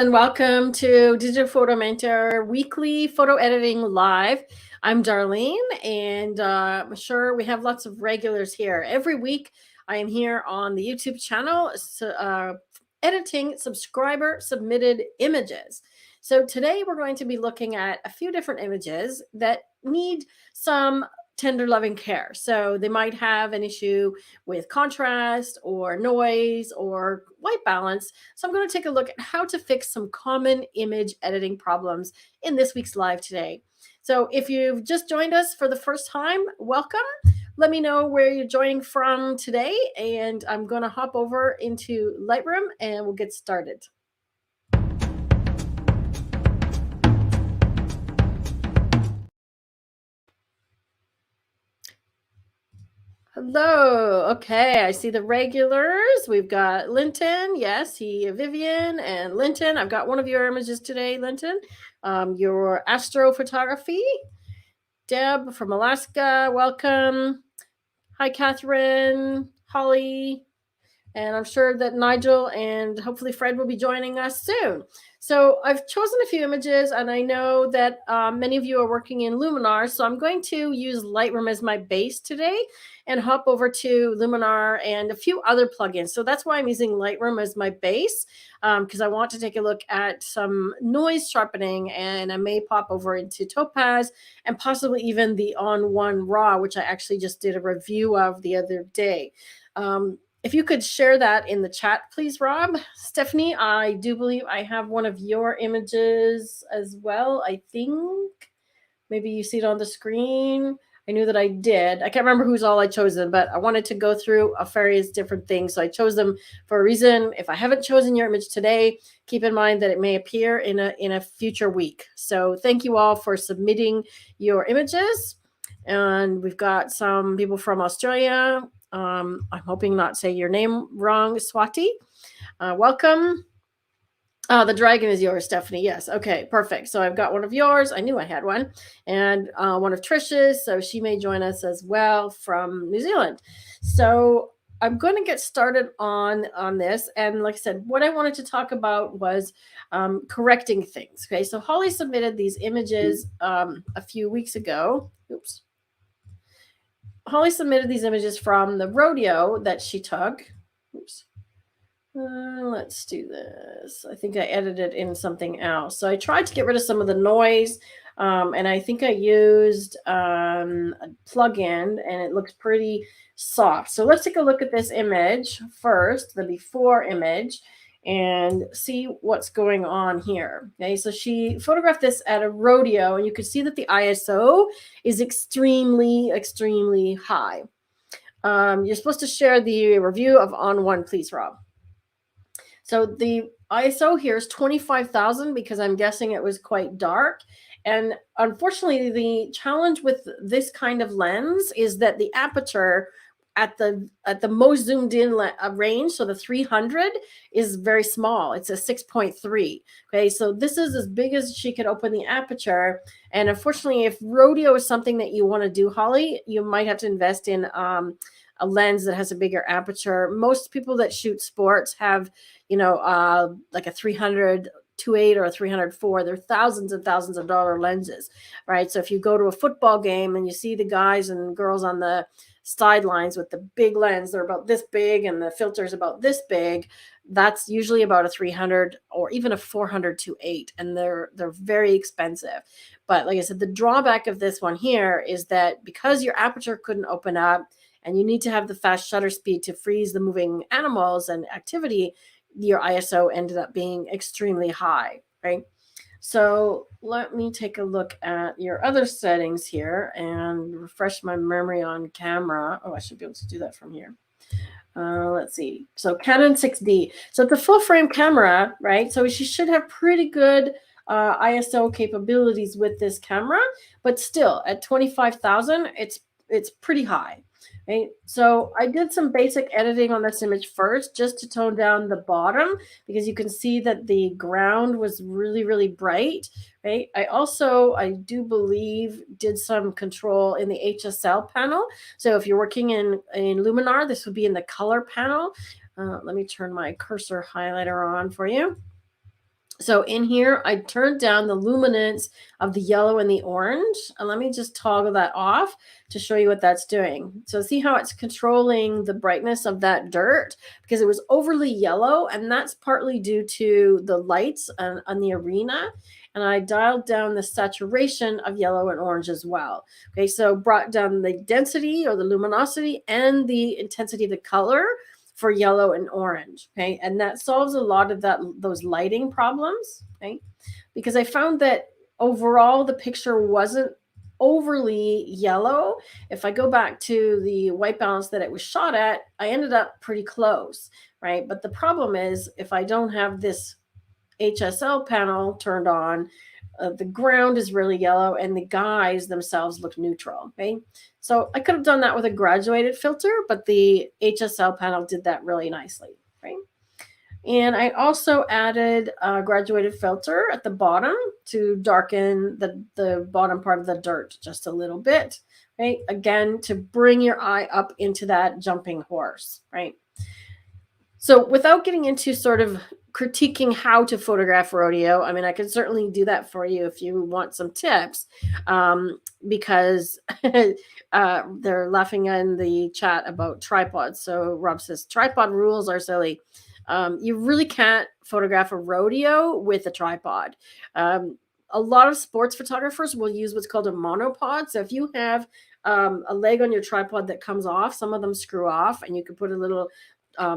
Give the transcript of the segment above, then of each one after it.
and welcome to Digital Photo Mentor Weekly Photo Editing Live. I'm Darlene, and I'm sure we have lots of regulars here. Every week, I am here on the YouTube channel editing subscriber submitted images. So today, we're going to be looking at a few different images that need some tender loving care. So they might have an issue with contrast or noise or white balance. So I'm going to take a look at how to fix some common image editing problems in this week's live today. So if you've just joined us for the first time, welcome. Let me know where you're joining from today, and I'm going to hop over into Lightroom and we'll get started. Hello. Okay, I see the regulars. We've got Linton. Yes, Vivian and Linton. I've got one of your images today, Linton. Your astrophotography. Deb from Alaska, welcome. Hi, Catherine, Holly, and I'm sure that Nigel and hopefully Fred will be joining us soon. So I've chosen a few images, and I know that many of you are working in Luminar, so I'm going to use Lightroom as my base today and hop over to Luminar and a few other plugins. So that's why I'm using Lightroom as my base, because I want to take a look at some noise sharpening, and I may pop over into Topaz and possibly even the On1 Raw, which I actually just did a review of the other day. If you could share that in the chat, please, Rob. Stephanie, I do believe I have one of your images as well, I think. Maybe you see it on the screen. I knew that I did. I can't remember who's all I chosen, but I wanted to go through various different things. So I chose them for a reason. If I haven't chosen your image today, keep in mind that it may appear in a future week. So thank you all for submitting your images. And we've got some people from Australia. I'm hoping not to say your name wrong, Swati. Welcome. The dragon is yours, Stephanie. Yes. Okay, perfect. So I've got one of yours. I knew I had one. And one of Trish's. So she may join us as well from New Zealand. So I'm going to get started on this. And like I said, what I wanted to talk about was correcting things. Okay, so Holly submitted these images a few weeks ago. Oops. Holly submitted these images from the rodeo that she took. Oops. Let's do this. I think I edited in something else. So I tried to get rid of some of the noise, and I think I used a plugin, and it looks pretty soft. So let's take a look at this image first, the before image, and see what's going on here. Okay, so she photographed this at a rodeo, and you can see that the ISO is extremely, extremely high. You're supposed to share the review of On1, please, Rob. So the ISO here is 25,000 because I'm guessing it was quite dark. And unfortunately, the challenge with this kind of lens is that the aperture at the most zoomed in range, so the 300, is very small. It's a 6.3. Okay, so this is as big as she could open the aperture. And unfortunately, if rodeo is something that you want to do, Holly, you might have to invest in a lens that has a bigger aperture. Most people that shoot sports have, like a 300 2.8 or a 304. They're thousands and thousands of dollar lenses, right? So if you go to a football game and you see the guys and girls on the sidelines with the big lens, they're about this big and the filter's about this big. That's usually about a 300 or even a 400 2.8, and they're very expensive. But like I said, the drawback of this one here is that because your aperture couldn't open up, and you need to have the fast shutter speed to freeze the moving animals and activity, your ISO ended up being extremely high, right? So let me take a look at your other settings here and refresh my memory on camera. Oh, I should be able to do that from here. Let's see. So Canon 6D. So it's a full frame camera, right? So she should have pretty good ISO capabilities with this camera, but still at 25,000, it's pretty high. Right? So I did some basic editing on this image first, just to tone down the bottom, because you can see that the ground was really, really bright. Right? I do believe, did some control in the HSL panel. So if you're working in Luminar, this would be in the color panel. Let me turn my cursor highlighter on for you. So in here, I turned down the luminance of the yellow and the orange. And let me just toggle that off to show you what that's doing. So see how it's controlling the brightness of that dirt because it was overly yellow. And that's partly due to the lights on the arena. And I dialed down the saturation of yellow and orange as well. Okay, so brought down the density or the luminosity and the intensity of the color for yellow and orange. Okay, and that solves a lot of those lighting problems. Okay, because I found that overall the picture wasn't overly yellow. If I go back to the white balance that it was shot at, I ended up pretty close, right? But the problem is if I don't have this HSL panel turned on, the ground is really yellow and the guys themselves look neutral. Okay, so I could have done that with a graduated filter, but the HSL panel did that really nicely. Right, and I also added a graduated filter at the bottom to darken the bottom part of the dirt just a little bit. Right, again to bring your eye up into that jumping horse. Right. So without getting into sort of critiquing how to photograph rodeo, I mean, I can certainly do that for you if you want some tips, because they're laughing in the chat about tripods. So Rob says tripod rules are silly. You really can't photograph a rodeo with a tripod. A lot of sports photographers will use what's called a monopod. So if you have a leg on your tripod that comes off, some of them screw off, and you can put a little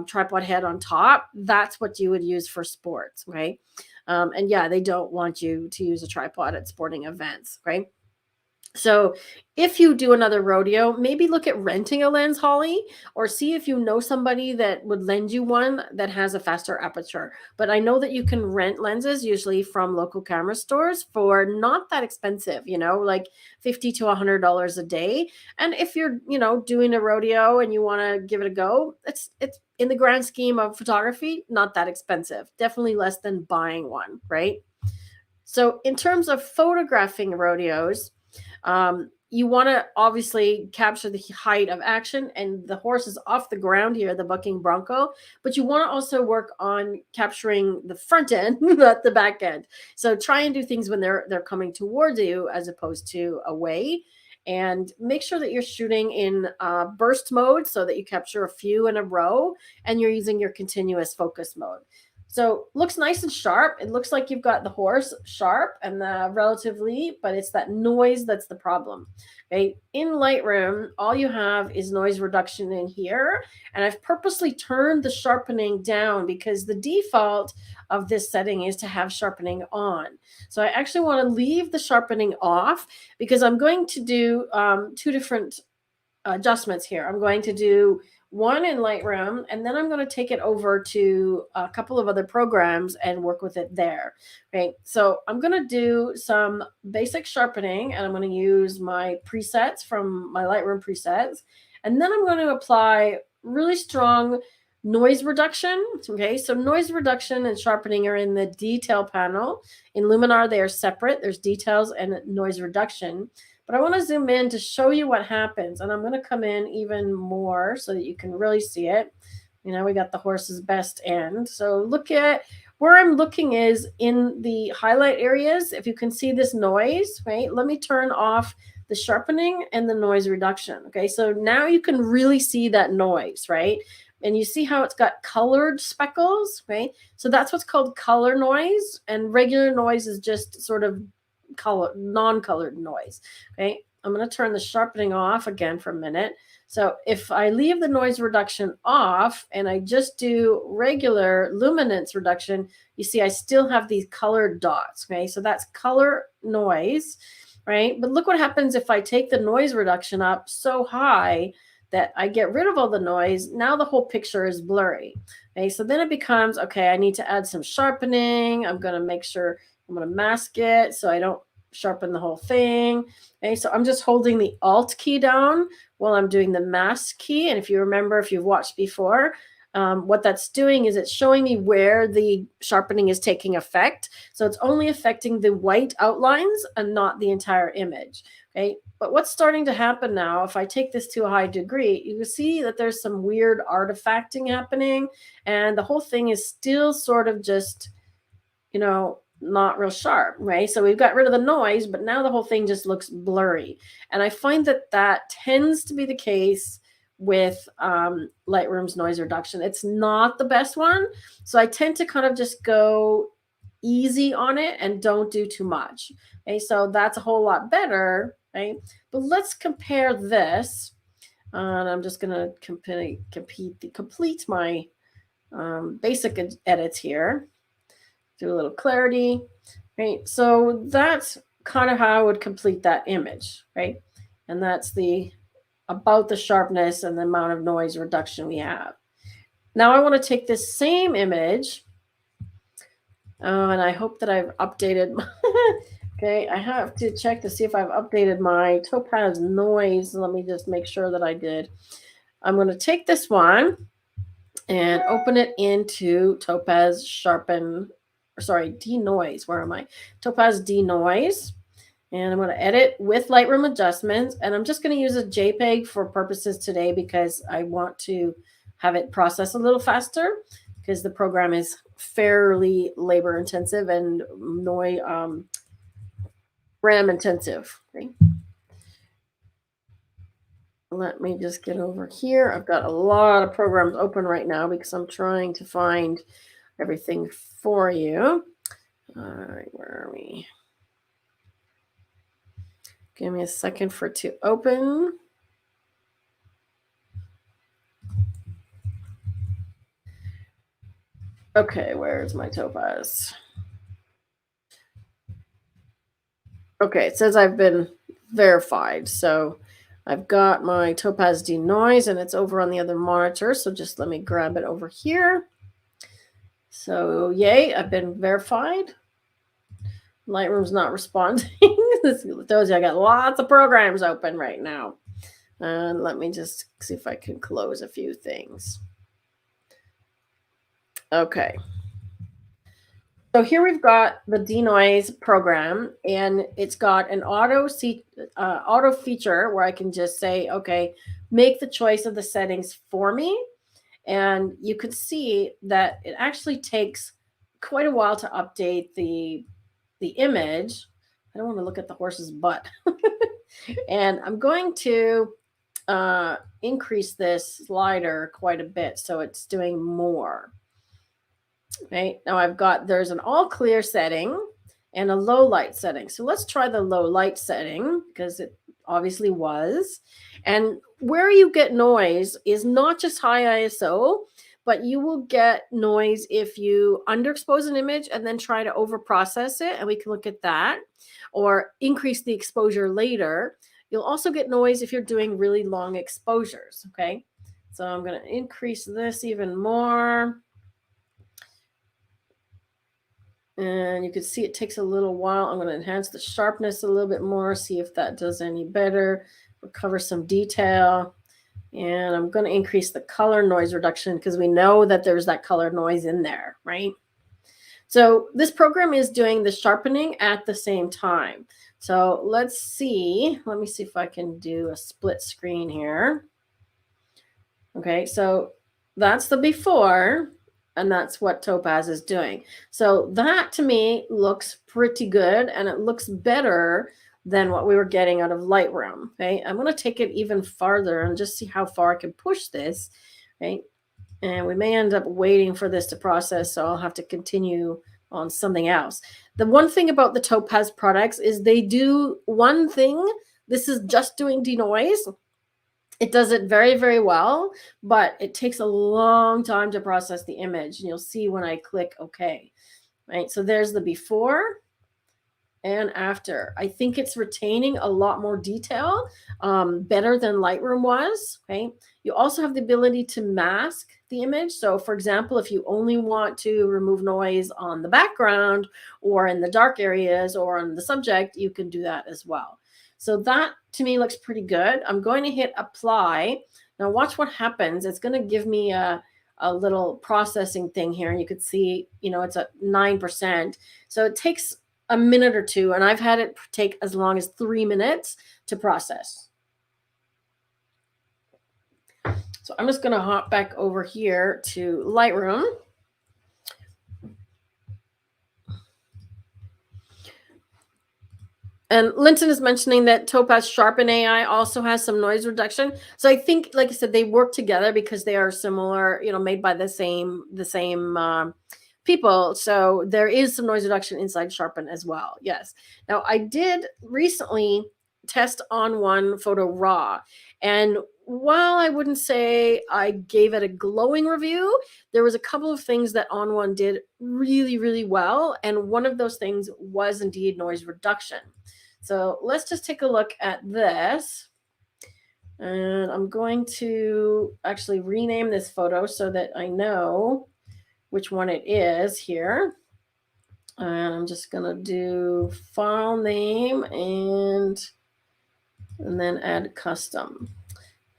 tripod head on top. That's what you would use for sports, right? And yeah, they don't want you to use a tripod at sporting events, right? So if you do another rodeo, maybe look at renting a lens, Holly, or see if you know somebody that would lend you one that has a faster aperture. But I know that you can rent lenses usually from local camera stores for not that expensive, like $50 to $100 a day. And if you're, doing a rodeo and you want to give it a go, it's in the grand scheme of photography, not that expensive. Definitely less than buying one, right? So in terms of photographing rodeos, you want to obviously capture the height of action, and the horse is off the ground here, the bucking bronco, but you want to also work on capturing the front end, not the back end. So try and do things when they're coming towards you as opposed to away, and make sure that you're shooting in burst mode so that you capture a few in a row, and you're using your continuous focus mode. So looks nice and sharp. It looks like you've got the horse sharp and relatively, but it's that noise that's the problem. Okay. In Lightroom, all you have is noise reduction in here. And I've purposely turned the sharpening down because the default of this setting is to have sharpening on. So I actually want to leave the sharpening off because I'm going to do two different adjustments here. I'm going to do one in Lightroom, and then I'm going to take it over to a couple of other programs and work with it there. Okay, so I'm going to do some basic sharpening, and I'm going to use my presets from my Lightroom presets, and then I'm going to apply really strong noise reduction. Okay, so noise reduction and sharpening are in the detail panel. In Luminar, they are separate. There's details and noise reduction. But I want to zoom in to show you what happens. And I'm going to come in even more so that you can really see it. We got the horse's best end. So look at where I'm looking is in the highlight areas. If you can see this noise, right? Let me turn off the sharpening and the noise reduction. Okay, so now you can really see that noise, right? And you see how it's got colored speckles, right? So that's what's called color noise. And regular noise is just sort of non-colored noise. Okay, I'm going to turn the sharpening off again for a minute. So if I leave the noise reduction off and I just do regular luminance reduction, you see I still have these colored dots. Okay, so that's color noise, right? But look what happens if I take the noise reduction up so high that I get rid of all the noise. Now the whole picture is blurry. Okay, so then it becomes, okay, I need to add some sharpening. I'm going to make sure I'm going to mask it so I don't sharpen the whole thing. Okay, so I'm just holding the Alt key down while I'm doing the mask key. And if you remember, if you've watched before, what that's doing is it's showing me where the sharpening is taking effect. So it's only affecting the white outlines and not the entire image. Okay, but what's starting to happen now, if I take this to a high degree, you can see that there's some weird artifacting happening, and the whole thing is still sort of just not real sharp, right? So we've got rid of the noise, but now the whole thing just looks blurry. And I find that tends to be the case with Lightroom's noise reduction. It's not the best one. So I tend to kind of just go easy on it and don't do too much. Okay, so that's a whole lot better, right? But let's compare this. And I'm just going to complete my basic edits here. Do a little clarity, right? So that's kind of how I would complete that image, right? And that's about the sharpness and the amount of noise reduction we have. Now I want to take this same image, and I hope that I've updated. Okay, I have to check to see if I've updated my Topaz noise. Let me just make sure that I did. I'm going to take this one and open it into Topaz DeNoise. Where am I? Topaz DeNoise. And I'm going to edit with Lightroom adjustments. And I'm just going to use a JPEG for purposes today because I want to have it process a little faster because the program is fairly labor intensive and noise RAM intensive. Okay. Let me just get over here. I've got a lot of programs open right now because I'm trying to find everything for you. All right, where are we? Give me a second for it to open. Okay, where's my Topaz? Okay, it says I've been verified. So I've got my Topaz DeNoise and it's over on the other monitor. So just let me grab it over here. So yay, I've been verified. Lightroom's not responding. This tells you I got lots of programs open right now. And let me just see if I can close a few things. Okay. So here we've got the DeNoise program, and it's got an auto feature where I can just say, okay, make the choice of the settings for me. And you could see that it actually takes quite a while to update the image. I don't want to look at the horse's butt. And I'm going to increase this slider quite a bit so it's doing more. Okay, now there's an all clear setting and a low light setting. So let's try the low light setting because it obviously was. And where you get noise is not just high ISO, but you will get noise if you underexpose an image and then try to overprocess it. And we can look at that or increase the exposure later. You'll also get noise if you're doing really long exposures. Okay, so I'm going to increase this even more. And you can see it takes a little while. I'm going to enhance the sharpness a little bit more, see if that does any better. Recover some detail. And I'm going to increase the color noise reduction because we know that there's that color noise in there, right? So this program is doing the sharpening at the same time. So let's see. Let me see if I can do a split screen here. Okay, so that's the before. And that's what Topaz is doing. So that to me looks pretty good and it looks better than what we were getting out of Lightroom. Okay, I'm going to take it even farther and just see how far I can push this. Right, and we may end up waiting for this to process, so I'll have to continue on something else. The one thing about the Topaz products is they do one thing. This is just doing denoise. It does it very, very well, but it takes a long time to process the image. And you'll see when I click OK, right? So there's the before and after. I think it's retaining a lot more detail, better than Lightroom was. Okay. You also have the ability to mask the image. So for example, if you only want to remove noise on the background or in the dark areas or on the subject, you can do that as well. So that to me looks pretty good. I'm going to hit apply. Now watch what happens. It's going to give me a little processing thing here. And you could see, it's at 9%. So it takes a minute or two, and I've had it take as long as 3 minutes to process. So I'm just going to hop back over here to Lightroom. And Linton is mentioning that Topaz Sharpen AI also has some noise reduction. So I think, like I said, they work together because they are similar, made by the same people. So there is some noise reduction inside Sharpen as well. Yes. Now I did recently test on one photo raw, and while I wouldn't say I gave it a glowing review, there was a couple of things that on one did really, really well, and one of those things was indeed noise reduction. So let's just take a look at this. And I'm going to actually rename this photo so that I know which one it is here. And I'm just going to do file name and then add custom.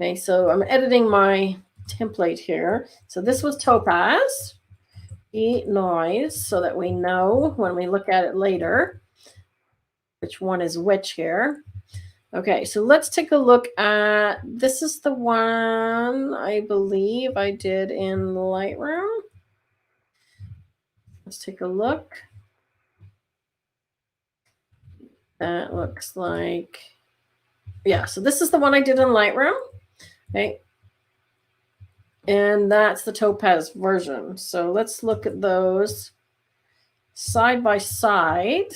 Okay, so I'm editing my template here. So this was Topaz DeNoise, so that we know when we look at it later which one is which here. Okay, so let's take a look at, this is the one I believe I did in Lightroom. Let's take a look. That looks like, yeah, so this is the one I did in Lightroom. Okay. And that's the Topaz version. So let's look at those side by side.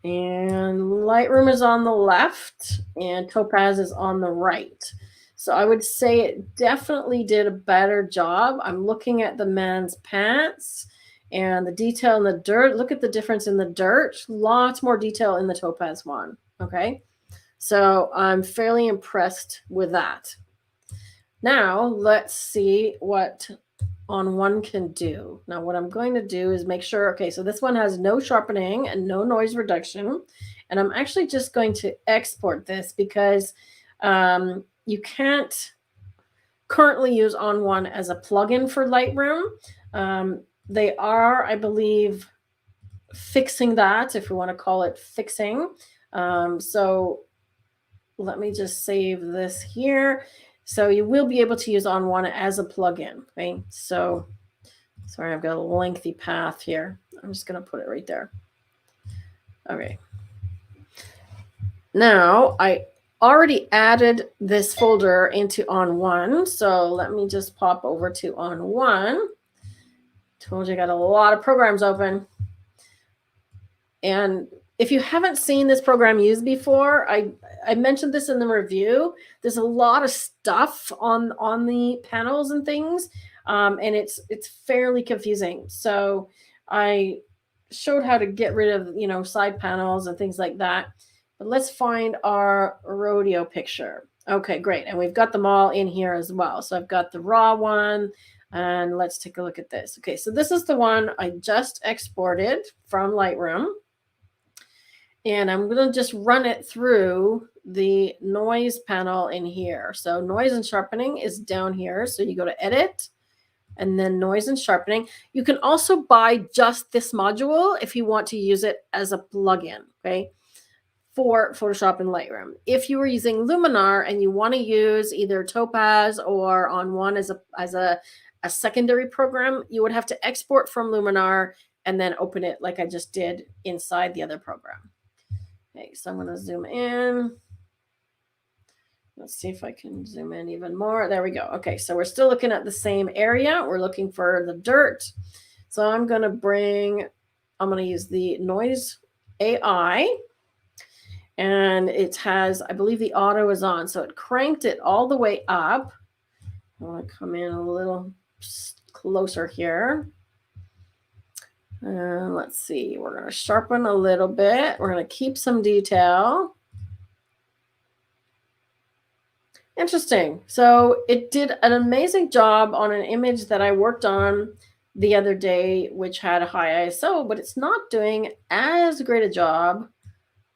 And Lightroom is on the left and Topaz is on the right. So I would say it definitely did a better job. I'm looking at the man's pants and the detail in the dirt. Look at the difference in the dirt. Lots more detail in the Topaz one. Okay. So I'm fairly impressed with that. Now let's see what on one can do. Now what I'm going to do is make sure, okay, so this one has no sharpening and no noise reduction. And I'm actually just going to export this because you can't currently use on one as a plugin for Lightroom. They are, I believe, fixing that, if we want to call it fixing. So let me just save this here. So you will be able to use on one as a plugin. Okay. So sorry, I've got a lengthy path here. I'm just going to put it right there. Okay. Now I already added this folder into on one. So let me just pop over to on one. Told you I got a lot of programs open. And if you haven't seen this program used before, I mentioned this in the review. There's a lot of stuff on the panels and things, and it's fairly confusing. So I showed how to get rid of side panels and things like that. But let's find our rodeo picture. Okay, great, and we've got them all in here as well. So I've got the raw one, and let's take a look at this. Okay, so this is the one I just exported from Lightroom. And I'm going to just run it through the noise panel in here. So noise and sharpening is down here. So you go to edit and then noise and sharpening. You can also buy just this module if you want to use it as a plugin, okay, for Photoshop and Lightroom. If you were using Luminar and you want to use either Topaz or on one as a secondary program, you would have to export from Luminar and then open it like I just did inside the other program. Okay, so I'm going to zoom in. Let's see if I can zoom in even more. There we go. Okay, so we're still looking at the same area. We're looking for the dirt. So I'm going to use the Noise AI. And it has, I believe the auto is on. So it cranked it all the way up. I want to come in a little closer here. Let's see, we're going to sharpen a little bit. We're going to keep some detail. Interesting. So it did an amazing job on an image that I worked on the other day, which had a high ISO, but it's not doing as great a job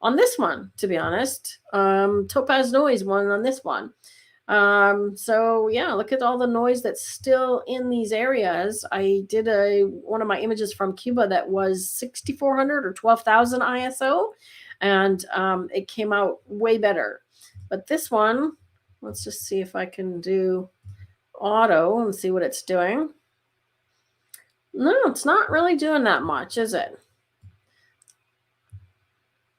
on this one, to be honest. Topaz Noise one on this one. So yeah, look at all the noise that's still in these areas. I did one of my images from Cuba that was 6400 or 12,000 ISO, and it came out way better. But this one, let's just see if I can do auto and see what it's doing. No, it's not really doing that much, is it?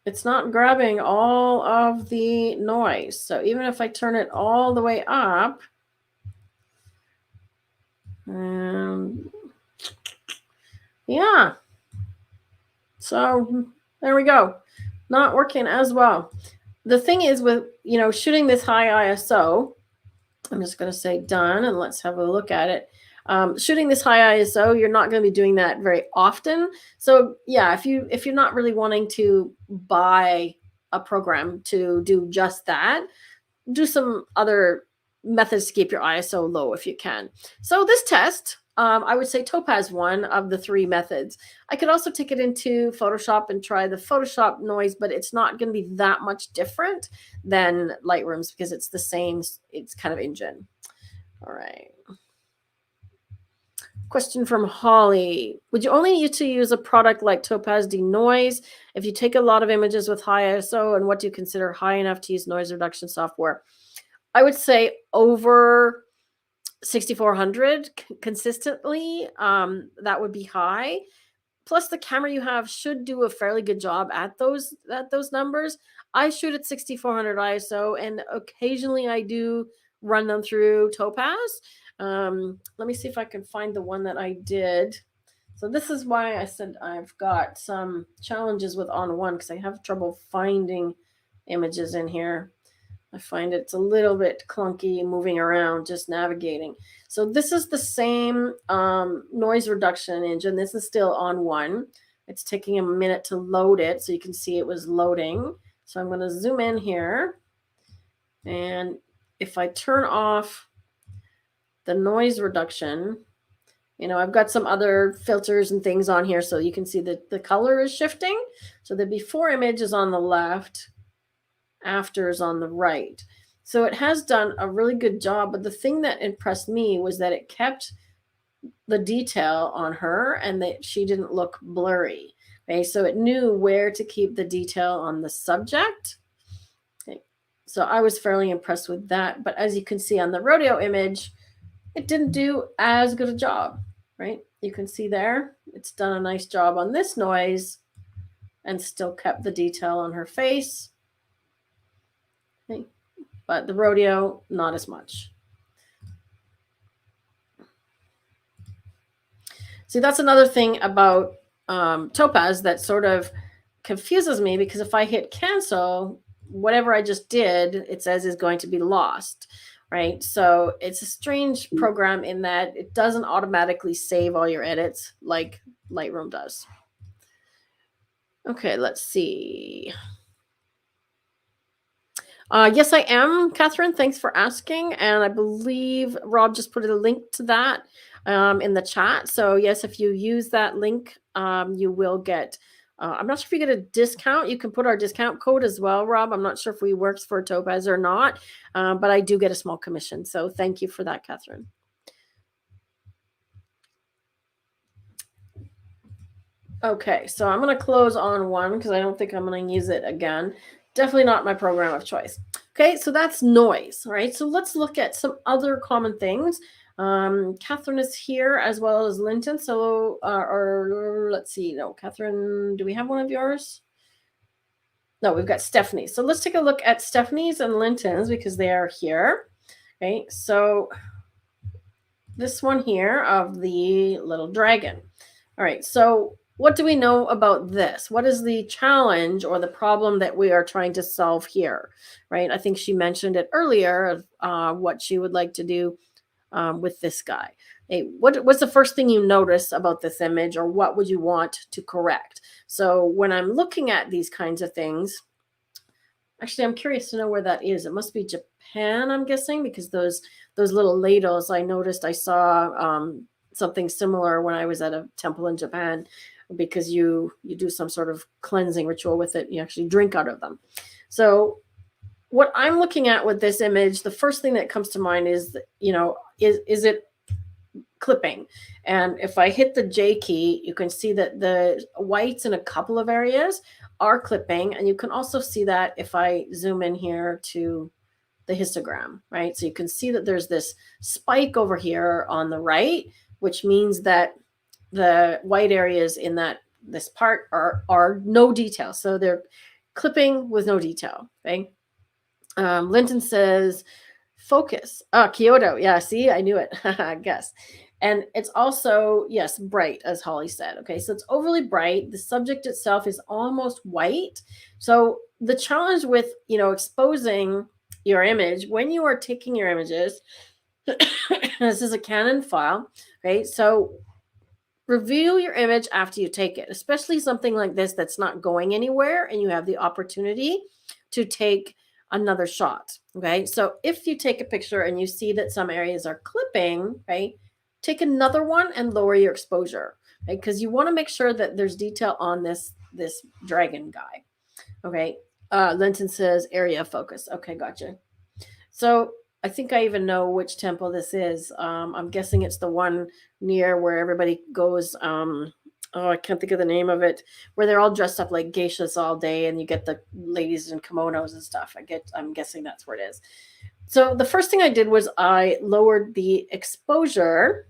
it's not grabbing all of the noise. So even if I turn it all the way up, yeah. So there we go. Not working as well. The thing is with, shooting this high ISO, I'm just going to say done and let's have a look at it. Shooting this high ISO, you're not going to be doing that very often. So yeah, if you're not really wanting to buy a program to do just that, do some other methods to keep your ISO low if you can. So this test, I would say Topaz one of the three methods. I could also take it into Photoshop and try the Photoshop noise, but it's not going to be that much different than Lightroom's because it's the same. It's kind of engine. All right. Question from Holly. Would you only need to use a product like Topaz DeNoise if you take a lot of images with high ISO, and what do you consider high enough to use noise reduction software? I would say over 6400 consistently. That would be high. Plus, the camera you have should do a fairly good job at those numbers. I shoot at 6400 ISO, and occasionally I do run them through Topaz. Let me see if I can find the one that I did. So this is why I said I've got some challenges with On One, because I have trouble finding images in here. I find it's a little bit clunky moving around, just navigating. So this is the same noise reduction engine. This is still On One. It's taking a minute to load it, so you can see it was loading. So I'm going to zoom in here. And if I turn off the noise reduction, I've got some other filters and things on here, so you can see that the color is shifting. So the before image is on the left, after is on the right. So it has done a really good job, but the thing that impressed me was that it kept the detail on her and that she didn't look blurry. Okay, so it knew where to keep the detail on the subject. Okay, so I was fairly impressed with that, but as you can see on the Radial image, it didn't do as good a job, right? You can see there, it's done a nice job on this noise and still kept the detail on her face. Okay. But the Radial, not as much. See, that's another thing about Topaz that sort of confuses me, because if I hit cancel, whatever I just did, it says is going to be lost, right? So it's a strange program in that it doesn't automatically save all your edits like Lightroom does. Okay, let's see. Yes, I am, Catherine. Thanks for asking. And I believe Rob just put a link to that in the chat. So yes, if you use that link, you will get, I'm not sure if you get a discount. You can put our discount code as well, Rob. I'm not sure if we works for Topaz or not, but I do get a small commission. So thank you for that, Catherine. Okay, so I'm going to close On One because I don't think I'm going to use it again. Definitely not my program of choice. Okay, so that's noise, all right? So let's look at some other common things. Catherine is here as well as Linton. So, or let's see. No, Catherine, do we have one of yours? No, we've got Stephanie. So let's take a look at Stephanie's and Linton's because they are here. Okay, so this one here of the little dragon. All right, so what do we know about this? What is the challenge or the problem that we are trying to solve here, right? I think she mentioned it earlier of what she would like to do with this guy. Hey, what's the first thing you notice about this image, or what would you want to correct? So when I'm looking at these kinds of things, actually, I'm curious to know where that is. It must be Japan, I'm guessing, because those little ladles, I noticed I saw something similar when I was at a temple in Japan, because you do some sort of cleansing ritual with it. You actually drink out of them. So what I'm looking at with this image, the first thing that comes to mind is, is it clipping? And if I hit the J key, you can see that the whites in a couple of areas are clipping. And you can also see that if I zoom in here to the histogram, right? So you can see that there's this spike over here on the right, which means that the white areas in this part are no detail. So they're clipping with no detail. Okay. Linton says, focus. Kyoto. Yeah, see, I knew it. I guess. And it's also, yes, bright, as Holly said. Okay, so it's overly bright. The subject itself is almost white. So the challenge with, exposing your image when you are taking your images, this is a Canon file. Okay, so review your image after you take it, especially something like this that's not going anywhere and you have the opportunity to take another shot. Okay, so if you take a picture and you see that some areas are clipping, right, take another one and lower your exposure, right, because you want to make sure that there's detail on this dragon guy. Okay, Linton says area of focus. Okay, gotcha. So I think I even know which temple this is. I'm guessing it's the one near where everybody goes. I can't think of the name of it, where they're all dressed up like geishas all day, and you get the ladies in kimonos and stuff. I'm guessing that's where it is. So the first thing I did was I lowered the exposure.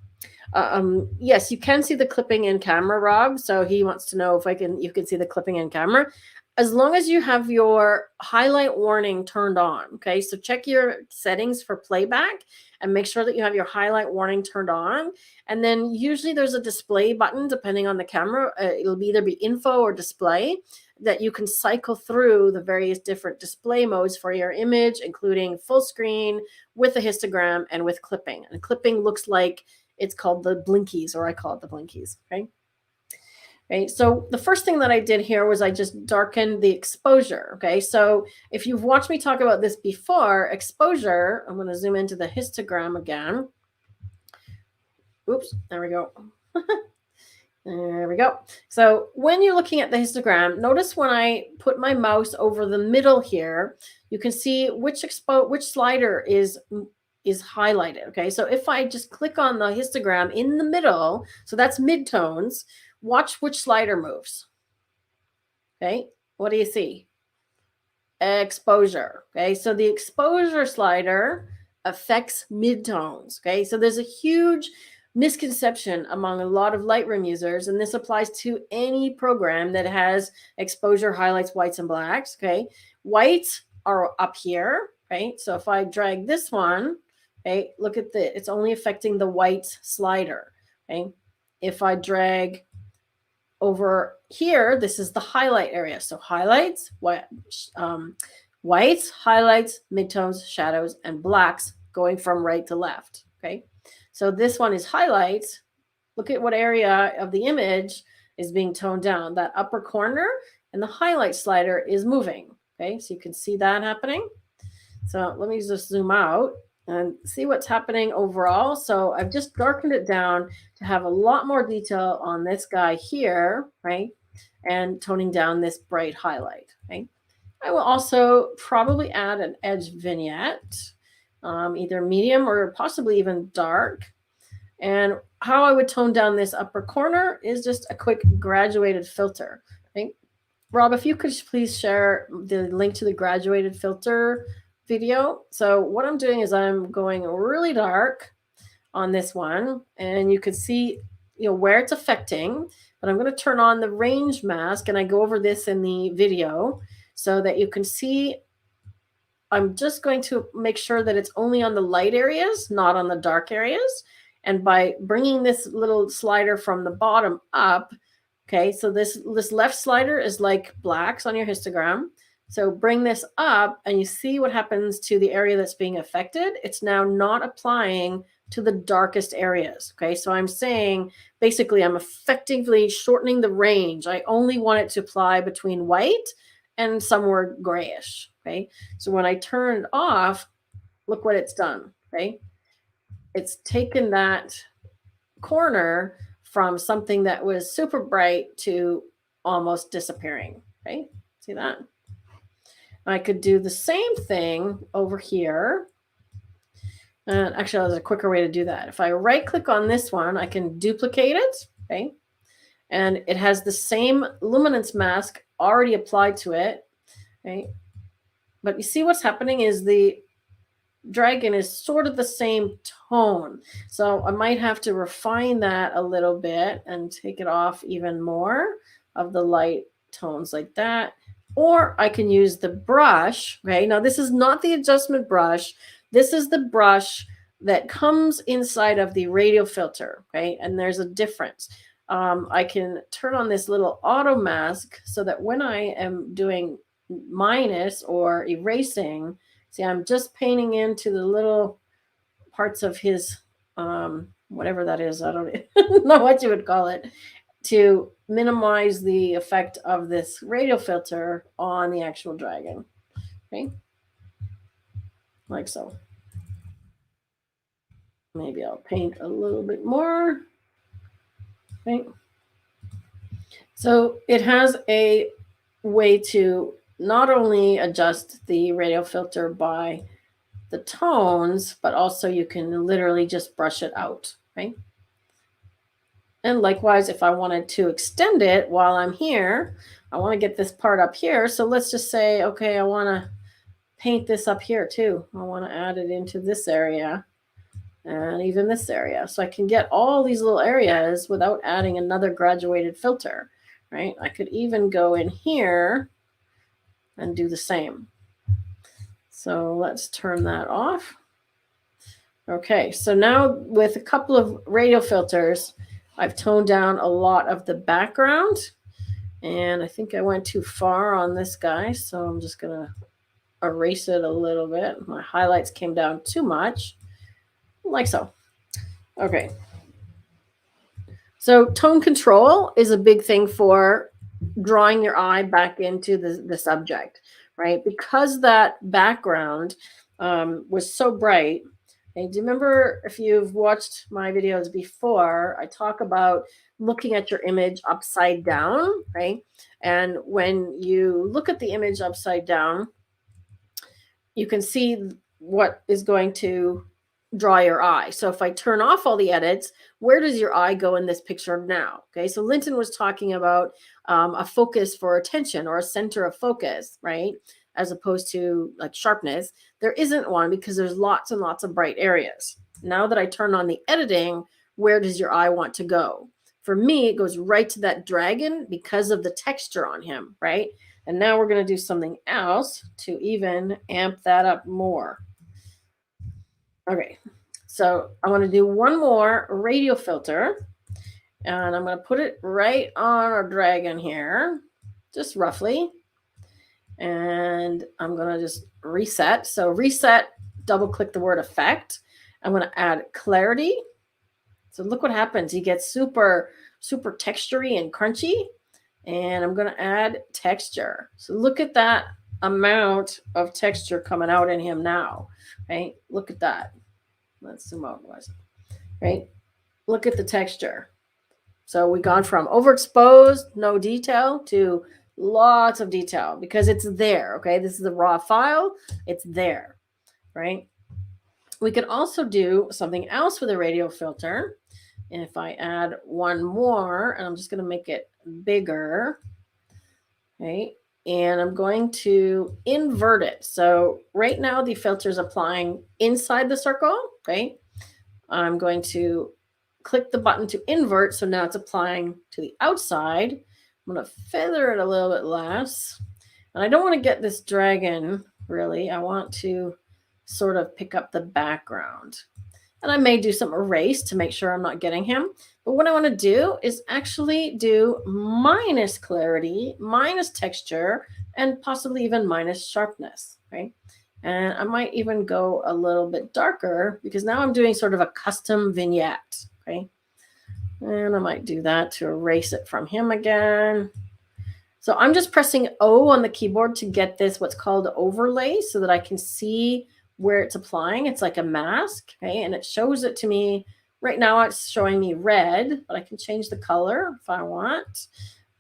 Yes, you can see the clipping in camera, Rob. So he wants to know if you can see the clipping in camera. As long as you have your highlight warning turned on. Okay, so check your settings for playback and make sure that you have your highlight warning turned on. And then usually there's a display button depending on the camera. It'll either be info or display that you can cycle through the various different display modes for your image, including full screen, with a histogram, and with clipping. And clipping looks like it's called the blinkies, or I call it the blinkies. Okay. Okay, so the first thing that I did here was I just darkened the exposure. Okay, so if you've watched me talk about this before, exposure, I'm going to zoom into the histogram again. Oops, there we go. There we go. So when you're looking at the histogram, notice when I put my mouse over the middle here, you can see which slider is highlighted. Okay, so if I just click on the histogram in the middle, so that's midtones, watch which slider moves. Okay, what do you see? Exposure. Okay, so the exposure slider affects midtones. Okay, so there's a huge misconception among a lot of Lightroom users, and this applies to any program that has exposure, highlights, whites, and blacks. Okay, whites are up here. Okay, so if I drag this one, okay, look at it's only affecting the white slider. Okay, if I drag over here, this is the highlight area. So highlights, whites, highlights, midtones, shadows, and blacks going from right to left. Okay, so this one is highlights. Look at what area of the image is being toned down. That upper corner, and the highlight slider is moving. Okay, so you can see that happening. So let me just zoom out and see what's happening overall. So I've just darkened it down to have a lot more detail on this guy here, right? And toning down this bright highlight, okay? I will also probably add an edge vignette, either medium or possibly even dark. And how I would tone down this upper corner is just a quick graduated filter, okay? Rob, if you could please share the link to the graduated filter video. So what I'm doing is I'm going really dark on this one, and you can see where it's affecting, but I'm going to turn on the range mask, and I go over this in the video so that you can see. I'm just going to make sure that it's only on the light areas, not on the dark areas. And by bringing this little slider from the bottom up, okay, so this left slider is like blacks on your histogram. So bring this up and you see what happens to the area that's being affected. It's now not applying to the darkest areas. Okay, so I'm saying basically I'm effectively shortening the range. I only want it to apply between white and somewhere grayish. Okay, so when I turn it off, look what it's done. Okay, it's taken that corner from something that was super bright to almost disappearing. Okay, see that? I could do the same thing over here. And actually, there's a quicker way to do that. If I right click on this one, I can duplicate it. Okay. And it has the same luminance mask already applied to it. Okay. But you see what's happening is the dragon is sort of the same tone. So I might have to refine that a little bit and take it off even more of the light tones like that. or I can use the brush. Okay, now this is not the adjustment brush. This is the brush that comes inside of the radial filter. Okay, and there's a difference. I can turn on this little auto mask so that when I am doing minus or erasing, see, I'm just painting into the little parts of his whatever that is. I don't know what you would call it, to minimize the effect of this radial filter on the actual dragon. Okay, like so. Maybe I'll paint a little bit more. Okay, so it has a way to not only adjust the radial filter by the tones, but also you can literally just brush it out, right? And likewise, if I wanted to extend it while I'm here, I want to get this part up here. So let's just say, okay, I want to paint this up here too. I want to add it into this area and even this area. So I can get all these little areas without adding another graduated filter, right? I could even go in here and do the same. So let's turn that off. Okay, so now with a couple of radial filters, I've toned down a lot of the background, and I think I went too far on this guy, so I'm just gonna erase it a little bit. My highlights came down too much, like so. Okay. So tone control is a big thing for drawing your eye back into the subject, right? Because that background was so bright. And do you remember, if you've watched my videos before, I talk about looking at your image upside down, right? And when you look at the image upside down, you can see what is going to draw your eye. So if I turn off all the edits, where does your eye go in this picture now? Okay, so Linton was talking about a focus for attention, or a center of focus, right? As opposed to like sharpness. There isn't one because there's lots and lots of bright areas. Now that I turn on the editing, where does your eye want to go? For me, it goes right to that dragon because of the texture on him, right? And now we're going to do something else to even amp that up more. Okay, so I want to do one more radial filter, and I'm going to put it right on our dragon here, just roughly. And I'm going to just reset. So reset, double click the word effect. I'm going to add clarity. So look what happens. He gets super, super textury and crunchy. And I'm going to add texture. So look at that amount of texture coming out in him now, right? Look at that. Let's zoom out, right? Look at the texture. So we've gone from overexposed, no detail, to lots of detail because it's there, okay? This is the raw file. It's there, right? We could also do something else with a radial filter. And if I add one more, and I'm just going to make it bigger, okay? And I'm going to invert it. So right now the filter is applying inside the circle, okay? I'm going to click the button to invert. So now it's applying to the outside. I'm going to feather it a little bit less. And I don't want to get this dragon, really. I want to sort of pick up the background. And I may do some erase to make sure I'm not getting him. But what I want to do is actually do minus clarity, minus texture, and possibly even minus sharpness, right? And I might even go a little bit darker because now I'm doing sort of a custom vignette, okay? And I might do that to erase it from him again. So I'm just pressing O on the keyboard to get this, what's called overlay, so that I can see where it's applying. It's like a mask, okay? And it shows it to me. Right now it's showing me red, but I can change the color if I want.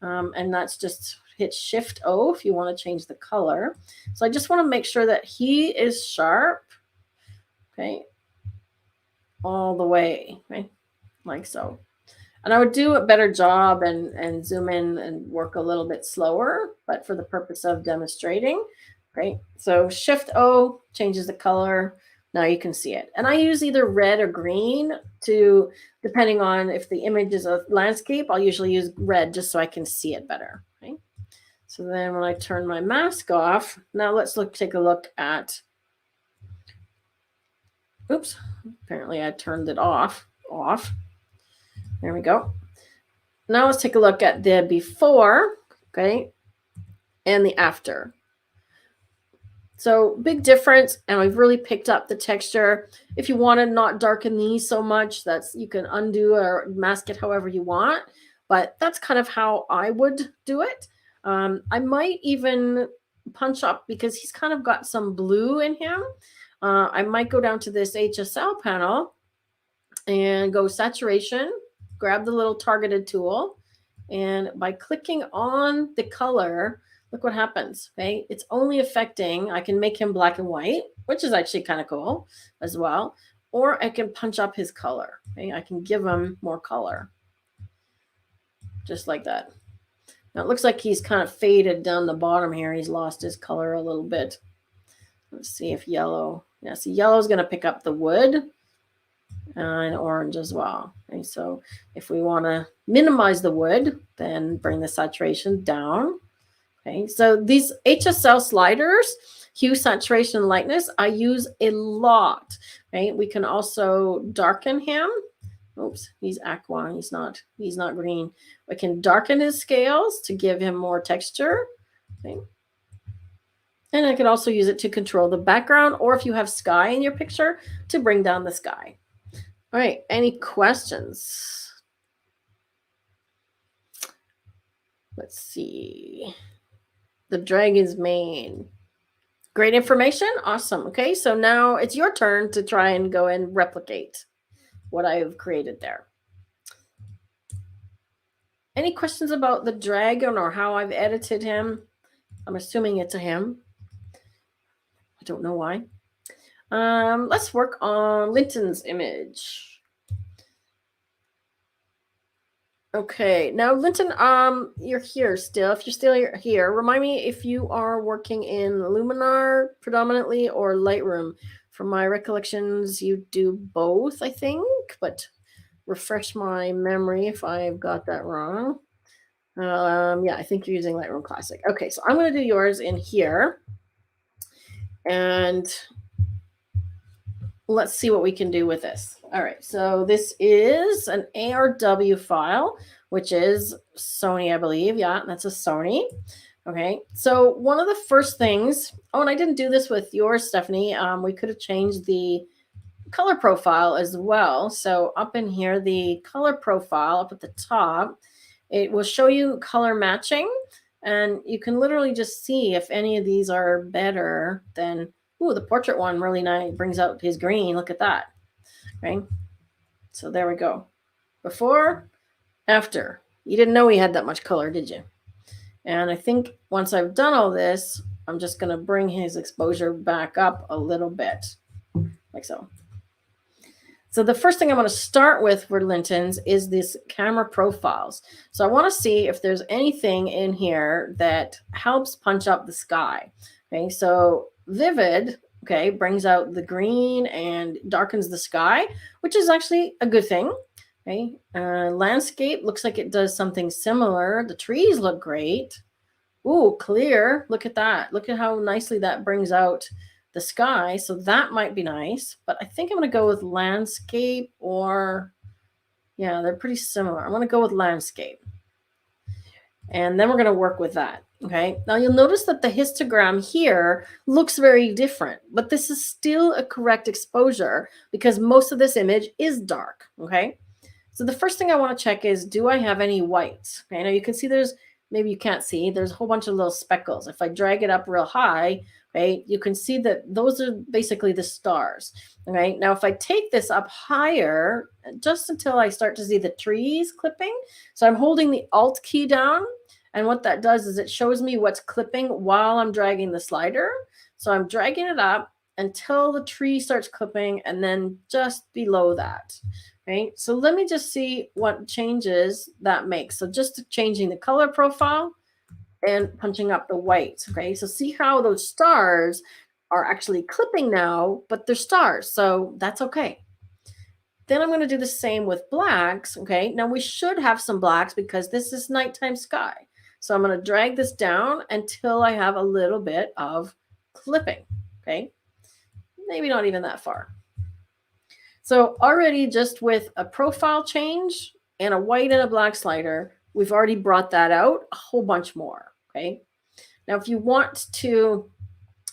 And that's just hit Shift O if you want to change the color. So I just want to make sure that he is sharp, okay, all the way, okay, like so. And I would do a better job and zoom in and work a little bit slower, but for the purpose of demonstrating, right? So Shift O changes the color. Now you can see it. And I use either red or green to, depending on if the image is a landscape, I'll usually use red just so I can see it better, right? So then when I turn my mask off, now let's take a look at, oops, apparently I turned it off. There we go. Now let's take a look at the before, okay, and the after. So big difference, and I've really picked up the texture. If you want to not darken these so much, you can undo or mask it however you want, but that's kind of how I would do it. I might even punch up, because he's kind of got some blue in him. I might go down to this HSL panel and go saturation, grab the little targeted tool, and by clicking on the color, look what happens. Okay, it's only affecting, I can make him black and white, which is actually kind of cool as well, or I can punch up his color. Okay, I can give him more color, just like that. Now it looks like he's kind of faded down the bottom here. He's lost his color a little bit. Let's see if yellow, yeah, see, yellow is going to pick up the wood, and orange as well. Okay, so if we want to minimize the wood, then bring the saturation down. Okay, so these HSL sliders, hue, saturation, lightness, I use a lot. Right, we can also darken him. Oops, he's aqua. He's not green. We can darken his scales to give him more texture. Okay. And I can also use it to control the background, or if you have sky in your picture, to bring down the sky. All right, any questions? Let's see. The dragon's mane. Great information. Awesome. Okay, so now it's your turn to try and go and replicate what I have created there. Any questions about the dragon or how I've edited him? I'm assuming it's a him. I don't know why. Let's work on Linton's image. Okay, now Linton, you're here still. If you're still here, remind me if you are working in Luminar predominantly or Lightroom. From my recollections, you do both, I think, but refresh my memory if I've got that wrong. Yeah, I think you're using Lightroom Classic. Okay, so I'm going to do yours in here. And let's see what we can do with this. All right, so this is an ARW file, which is Sony, I believe. Yeah, that's a Sony. Okay, so one of the first things, oh, and I didn't do this with yours, Stephanie. We could have changed the color profile as well. So up in here, the color profile up at the top, it will show you color matching, and you can literally just see if any of these are better than, ooh, the portrait one really nice, brings out his green. Look at that. Okay, so there we go. Before, after. You didn't know he had that much color, did you? And I think once I've done all this, I'm just going to bring his exposure back up a little bit, like so. So the first thing I'm going to start with for Linton's is this camera profiles. So I want to see if there's anything in here that helps punch up the sky. Okay, so vivid, okay, brings out the green and darkens the sky, which is actually a good thing. Okay, landscape looks like it does something similar. The trees look great. Ooh, clear. Look at that. Look at how nicely that brings out the sky. So that might be nice, but I think I'm going to go with landscape, or yeah, they're pretty similar. I'm going to go with landscape. And then we're going to work with that. Okay. Now you'll notice that the histogram here looks very different, but this is still a correct exposure because most of this image is dark. Okay. So the first thing I want to check is, do I have any whites? Okay. Now you can see maybe you can't see, there's a whole bunch of little speckles. If I drag it up real high, right, you can see that those are basically the stars. All right. Now, if I take this up higher, just until I start to see the trees clipping, so I'm holding the Alt key down, and what that does is it shows me what's clipping while I'm dragging the slider. So I'm dragging it up until the tree starts clipping, and then just below that. Right. So let me just see what changes that makes. So just changing the color profile and punching up the whites. Okay. So see how those stars are actually clipping now, but they're stars. So that's okay. Then I'm going to do the same with blacks. Okay. Now we should have some blacks because this is nighttime sky. So I'm going to drag this down until I have a little bit of clipping. Okay. Maybe not even that far. So already just with a profile change and a white and a black slider, we've already brought that out a whole bunch more. Okay. Now, if you want to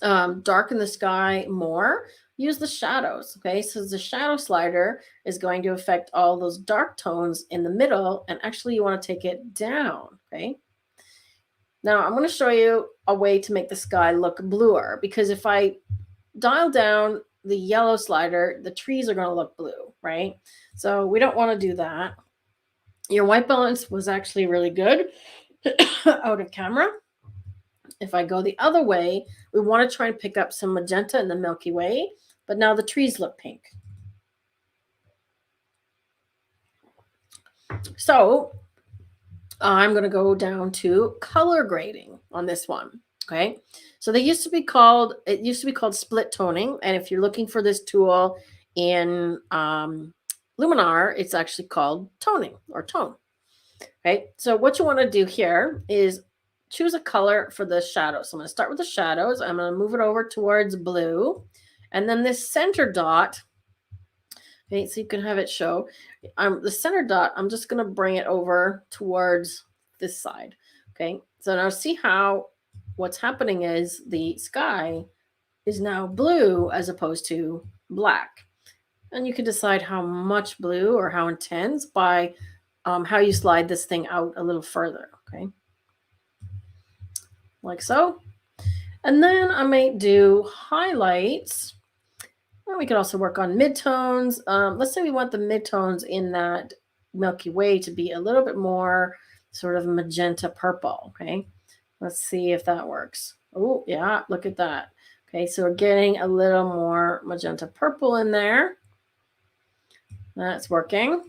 darken the sky more, use the shadows. Okay. So the shadow slider is going to affect all those dark tones in the middle. And actually you want to take it down. Okay. Now I'm going to show you a way to make the sky look bluer, because if I dial down the yellow slider, the trees are going to look blue, right? So we don't want to do that. Your white balance was actually really good out of camera. If I go the other way, we want to try and pick up some magenta in the Milky Way, but now the trees look pink. So I'm going to go down to color grading on this one. Okay. So it used to be called split toning. And if you're looking for this tool in Luminar, it's actually called toning or tone. Okay. So what you want to do here is choose a color for the shadows. So I'm going to start with the shadows. I'm going to move it over towards blue. And then this center dot, okay, so you can have it show. The center dot, I'm just going to bring it over towards this side. Okay, so now see how what's happening is the sky is now blue as opposed to black. And you can decide how much blue or how intense by how you slide this thing out a little further. Okay, like so. And then I might do highlights. And we could also work on midtones. Let's say we want the midtones in that Milky Way to be a little bit more sort of magenta purple. Okay, let's see if that works. Oh, yeah, look at that. Okay, so we're getting a little more magenta purple in there. That's working.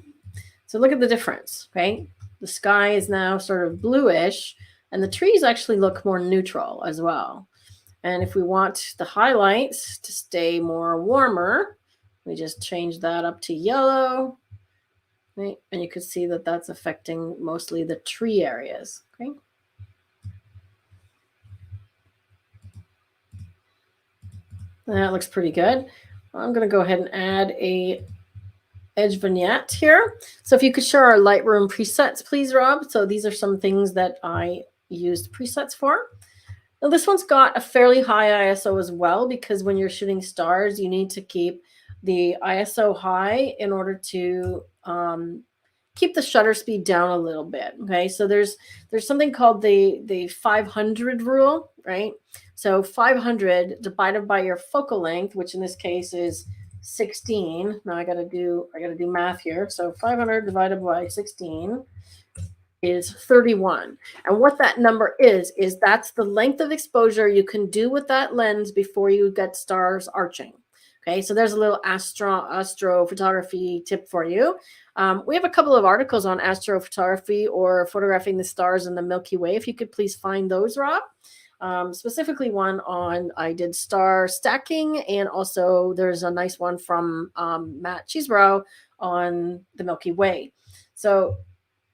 So look at the difference. Okay, the sky is now sort of bluish, and the trees actually look more neutral as well. And if we want the highlights to stay more warmer, we just change that up to yellow. Right? And you can see that that's affecting mostly the tree areas. Okay. That looks pretty good. I'm going to go ahead and add a edge vignette here. So if you could share our Lightroom presets, please, Rob. So these are some things that I used presets for. Now, this one's got a fairly high ISO as well, because when you're shooting stars, you need to keep the ISO high in order to keep the shutter speed down a little bit. Okay, so there's something called the 500 rule, right? So 500 divided by your focal length, which in this case is 16. Now I gotta do math here. So 500 divided by 16 is 31. And what that number is that's the length of exposure you can do with that lens before you get stars arching. Okay, so there's a little astrophotography tip for you. We have a couple of articles on astrophotography or photographing the stars in the Milky Way. If you could please find those, Rob. Specifically one on, I did star stacking, and also there's a nice one from Matt Cheeseborough on the Milky Way. So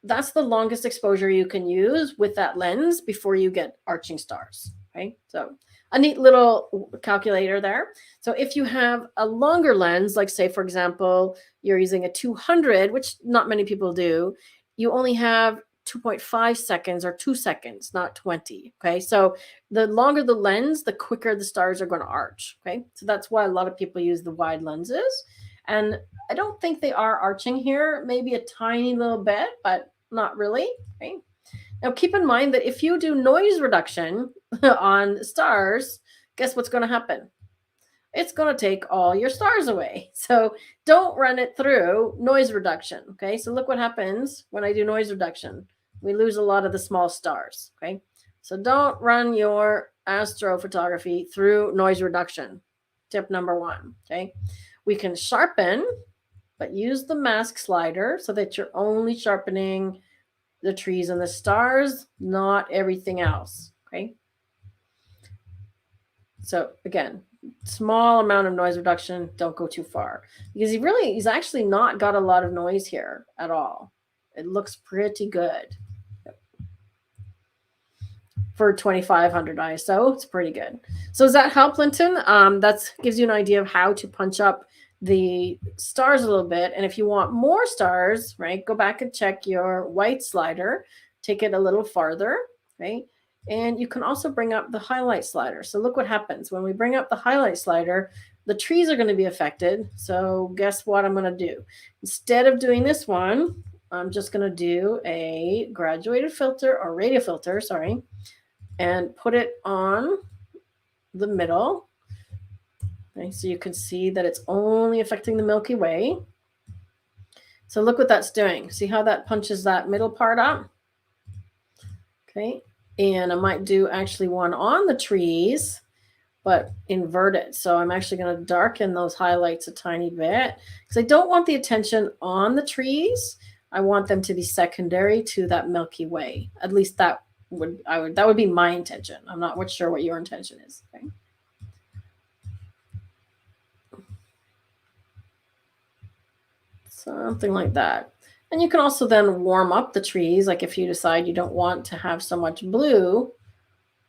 that's the longest exposure you can use with that lens before you get arching stars. Okay, so a neat little calculator there. So if you have a longer lens, like say, for example, you're using a 200, which not many people do, you only have 2.5 seconds or 2 seconds, not 20. Okay, so the longer the lens, the quicker the stars are going to arch. Okay, so that's why a lot of people use the wide lenses. And I don't think they are arching here, maybe a tiny little bit, but not really. Okay. Now keep in mind that if you do noise reduction on stars, guess what's going to happen? It's going to take all your stars away. So don't run it through noise reduction. Okay, so look what happens when I do noise reduction. We lose a lot of the small stars. Okay, so don't run your astrophotography through noise reduction. Tip number 1. Okay, we can sharpen, but use the mask slider so that you're only sharpening the trees and the stars, not everything else. Okay. So again, small amount of noise reduction, don't go too far, because he's actually not got a lot of noise here at all. It looks pretty good. for 2500 ISO. It's pretty good. So does that help, Linton? That gives you an idea of how to punch up the stars a little bit. And if you want more stars, right, go back and check your white slider, take it a little farther, right? And you can also bring up the highlight slider. So look what happens when we bring up the highlight slider. The trees are going to be affected. So guess what I'm going to do? Instead of doing this one, I'm just going to do a graduated filter or radial filter, sorry, and put it on the middle. Okay, so you can see that it's only affecting the Milky Way. So look what that's doing. See how that punches that middle part up? Okay, and I might do actually one on the trees, but invert it. So I'm actually going to darken those highlights a tiny bit because I don't want the attention on the trees. I want them to be secondary to that Milky Way. At least that would be my intention. I'm not sure what your intention is. Okay. Something like that. And you can also then warm up the trees. Like if you decide you don't want to have so much blue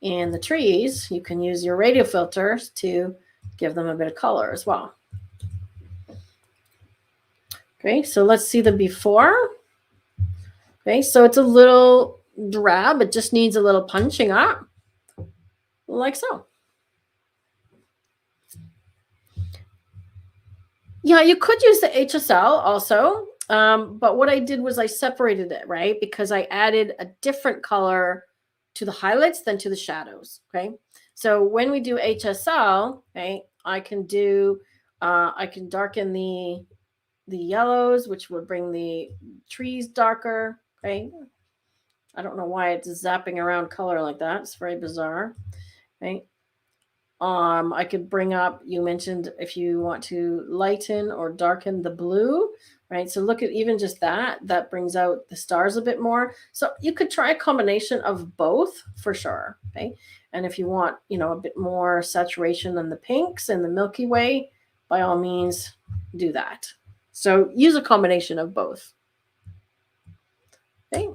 in the trees, you can use your radial filters to give them a bit of color as well. Okay, so let's see the before. Okay, so it's a little drab. It just needs a little punching up, like so. Yeah, you could use the HSL also, but what I did was I separated it, right? Because I added a different color to the highlights than to the shadows, okay? So when we do HSL, okay, I can darken the yellows, which would bring the trees darker, okay? I don't know why it's zapping around color like that. It's very bizarre, okay? I could bring up, you mentioned if you want to lighten or darken the blue, right? So look at even just that brings out the stars a bit more. So you could try a combination of both for sure, okay? And if you want, a bit more saturation than the pinks and the Milky Way, by all means, do that. So use a combination of both. Okay.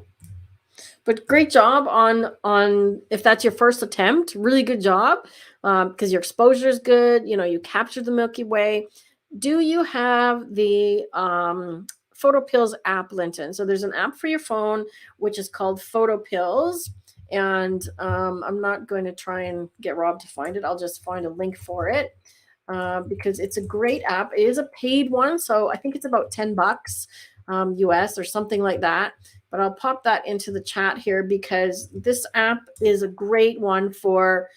But great job on if that's your first attempt, really good job, because your exposure is good. You captured the Milky Way. Do you have the Photo Pills app, Linton? So there's an app for your phone which is called Photo Pills, and I'm not going to try and get Rob to find it. I'll just find a link for it because it's a great app. It is a paid one, so I think it's about $10 US or something like that. But I'll pop that into the chat here because this app is a great one for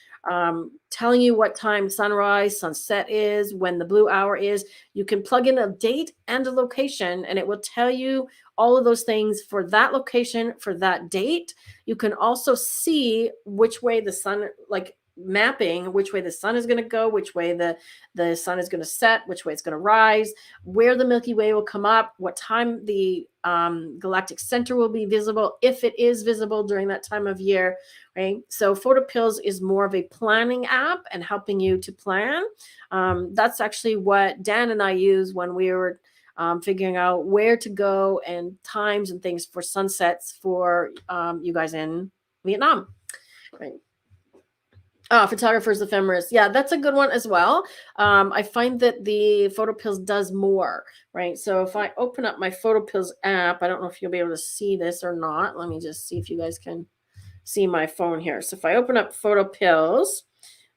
telling you what time sunrise, sunset is, when the blue hour is. You can plug in a date and a location, and it will tell you all of those things for that location, for that date. You can also see which way the sun, like mapping which way the sun is going to go, which way the sun is going to set, which way it's going to rise, where the Milky Way will come up, what time the galactic center will be visible, if it is visible during that time of year, right? So Photo Pills is more of a planning app and helping you to plan. That's actually what Dan and I use when we were figuring out where to go and times and things for sunsets for you guys in Vietnam, right? Photographers Ephemeris. Yeah, that's a good one as well. I find that the Photo Pills does more, right? So if I open up my Photo Pills app, I don't know if you'll be able to see this or not. Let me just see if you guys can see my phone here. So if I open up Photo Pills,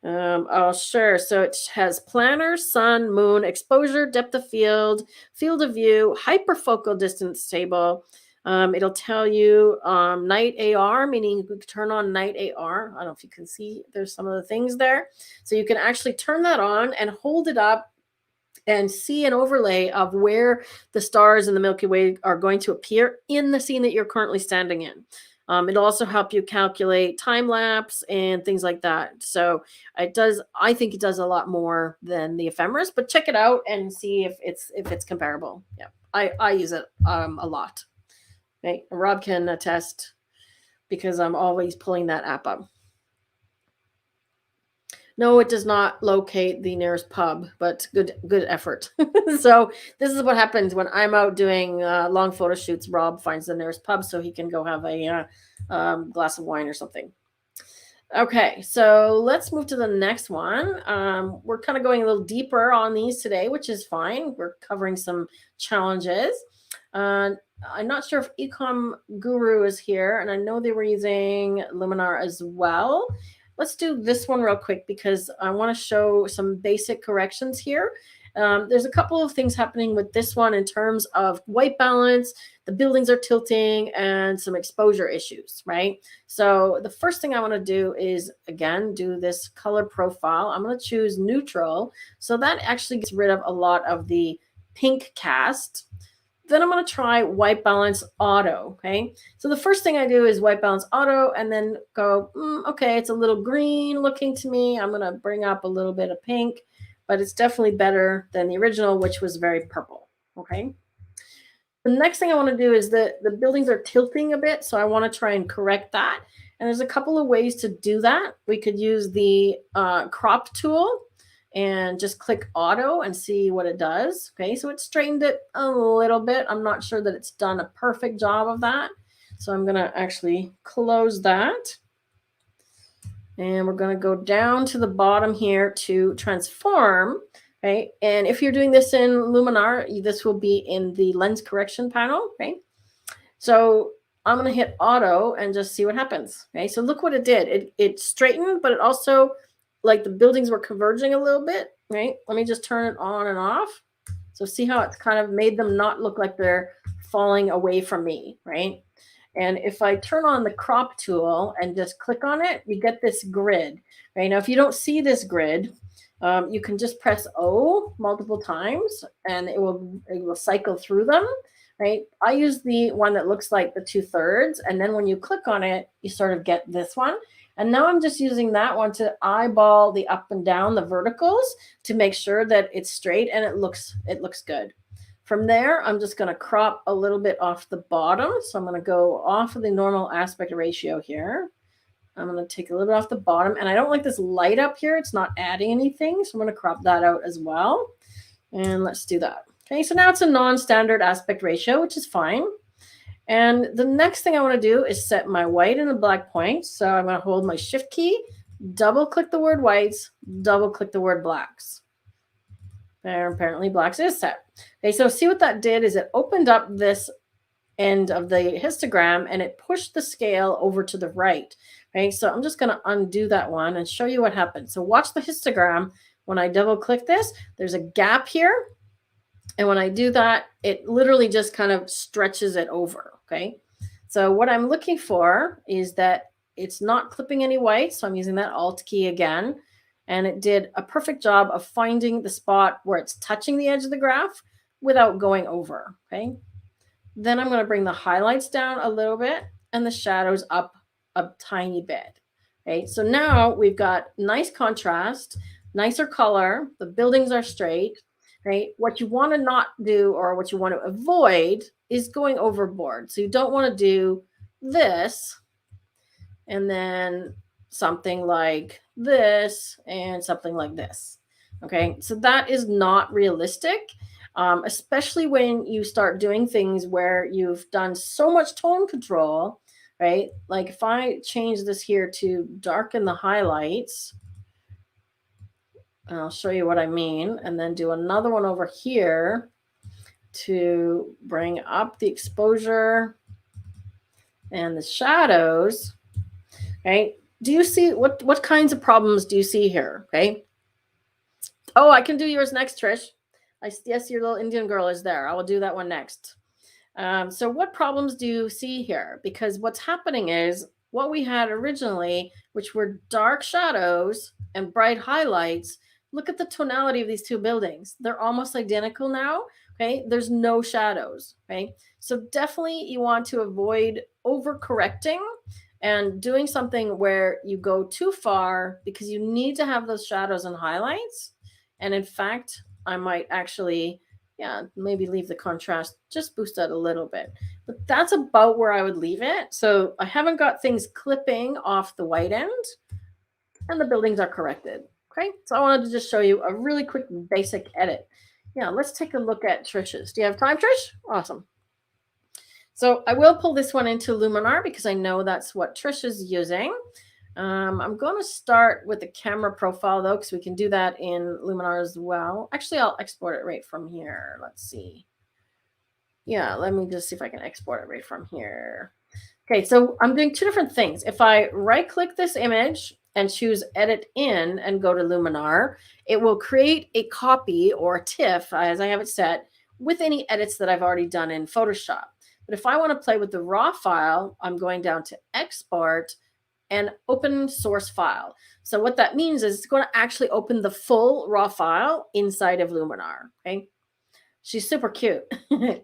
oh, sure. So it has planner, sun, moon, exposure, depth of field of view, hyperfocal distance table. It'll tell you night AR, meaning you can turn on night AR. I don't know if you can see, there's some of the things there. So you can actually turn that on and hold it up and see an overlay of where the stars in the Milky Way are going to appear in the scene that you're currently standing in. It'll also help you calculate time lapse and things like that. So I think it does a lot more than the Ephemeris, but check it out and see if it's comparable. Yeah, I use it a lot. Okay, Rob can attest because I'm always pulling that app up. No, it does not locate the nearest pub, but good effort. So this is what happens when I'm out doing long photo shoots. Rob finds the nearest pub so he can go have a glass of wine or something. Okay, so let's move to the next one. We're kind of going a little deeper on these today, which is fine. We're covering some challenges. Uh, I'm not sure if Ecom Guru is here, and I know they were using Luminar as well. Let's do this one real quick because I want to show some basic corrections here. There's a couple of things happening with this one in terms of white balance, the buildings are tilting, and some exposure issues, right? So the first thing I want to do is, again, do this color profile. I'm going to choose neutral. So that actually gets rid of a lot of the pink cast. Then I'm going to try white balance auto. Okay. So the first thing I do is white balance auto and then go, okay, it's a little green looking to me. I'm going to bring up a little bit of pink, but it's definitely better than the original, which was very purple. Okay. The next thing I want to do is the buildings are tilting a bit, so I want to try and correct that. And there's a couple of ways to do that. We could use the crop tool and just click auto and see what it does. Okay, so it straightened it a little bit. I'm not sure that it's done a perfect job of that. So I'm going to actually close that. And we're going to go down to the bottom here to transform. Right. And if you're doing this in Luminar, this will be in the lens correction panel. Right. So I'm going to hit auto and just see what happens. Okay. So look what it did. It straightened, but it also, like, the buildings were converging a little bit. Right. Let me just turn it on and off. So see how it's kind of made them not look like they're falling away from me. Right. And if I turn on the crop tool and just click on it, you get this grid. Right. Now, if you don't see this grid, you can just press O multiple times and it will cycle through them. Right. I use the one that looks like the 2/3. And then when you click on it, you sort of get this one. And now I'm just using that one to eyeball the up and down, the verticals, to make sure that it's straight and it looks good. From there, I'm just going to crop a little bit off the bottom. So I'm going to go off of the normal aspect ratio here. I'm going to take a little bit off the bottom. And I don't like this light up here. It's not adding anything. So I'm going to crop that out as well. And let's do that. Okay, so now it's a non-standard aspect ratio, which is fine. And the next thing I want to do is set my white and the black point. So I'm going to hold my shift key, double click the word whites, double click the word blacks. There, apparently blacks is set. Okay, so see what that did is it opened up this end of the histogram and it pushed the scale over to the right. Okay, so I'm just going to undo that one and show you what happened. So watch the histogram. When I double click this, there's a gap here. And when I do that, it literally just kind of stretches it over. Okay, so what I'm looking for is that it's not clipping any white. So I'm using that Alt key again. And it did a perfect job of finding the spot where it's touching the edge of the graph without going over. Okay. Then I'm going to bring the highlights down a little bit and the shadows up a tiny bit. Okay. So now we've got nice contrast, nicer color. The buildings are straight. Right. What you want to not do, or what you want to avoid, is going overboard. So you don't want to do this and then something like this and something like this. Okay, so that is not realistic, especially when you start doing things where you've done so much tone control, right? Like if I change this here to darken the highlights, I'll show you what I mean, and then do another one over here to bring up the exposure and the shadows, right? Do you see what kinds of problems do you see here? Okay. Oh, I can do yours next, Trish. Yes, your little Indian girl is there. I will do that one next. So what problems do you see here? Because what's happening is what we had originally, which were dark shadows and bright highlights. Look at the tonality of these two buildings. They're almost identical now. Okay. There's no shadows. Okay. So definitely you want to avoid overcorrecting and doing something where you go too far, because you need to have those shadows and highlights. And in fact, I might actually, maybe leave the contrast, just boost that a little bit. But that's about where I would leave it. So I haven't got things clipping off the white end and the buildings are corrected. Okay, so I wanted to just show you a really quick basic edit. Yeah, let's take a look at Trish's. Do you have time, Trish? Awesome. So I will pull this one into Luminar because I know that's what Trish is using. I'm going to start with the camera profile though, because we can do that in Luminar as well. Actually, I'll export it right from here. Let's see. Yeah, let me just see if I can export it right from here. Okay, so I'm doing two different things. If I right click this image and choose edit in and go to Luminar, it will create a copy or a TIFF as I have it set with any edits that I've already done in Photoshop. But if I want to play with the raw file, I'm going down to export and open source file. So what that means is it's going to actually open the full raw file inside of Luminar. Okay, she's super cute with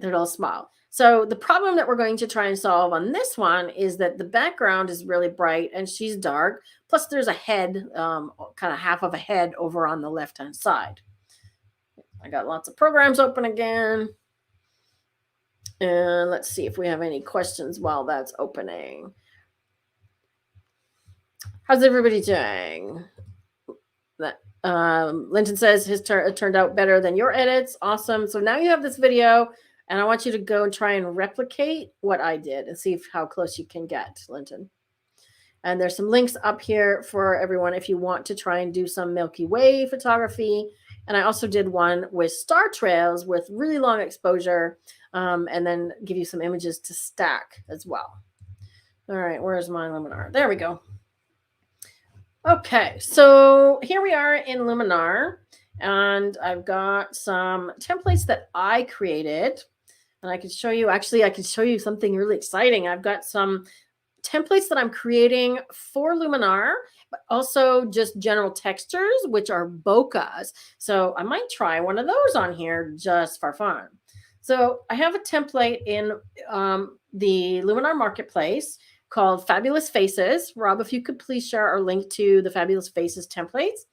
her little smile. So the problem that we're going to try and solve on this one is that the background is really bright and she's dark. Plus there's a head, kind of half of a head over on the left-hand side. I got lots of programs open again. And let's see if we have any questions while that's opening. How's everybody doing? Linton says his turned out better than your edits. Awesome. So now you have this video. And I want you to go and try and replicate what I did and see how close you can get, Linton. And there's some links up here for everyone if you want to try and do some Milky Way photography. And I also did one with star trails with really long exposure, and then give you some images to stack as well. All right, where's my Luminar? There we go. Okay, so here we are in Luminar, and I've got some templates that I created. And I can show you, actually, I can show you something really exciting. I've got some templates that I'm creating for Luminar, but also just general textures, which are bokehs. So I might try one of those on here just for fun. So I have a template in the Luminar Marketplace called Fabulous Faces. Rob, if you could please share our link to the Fabulous Faces templates.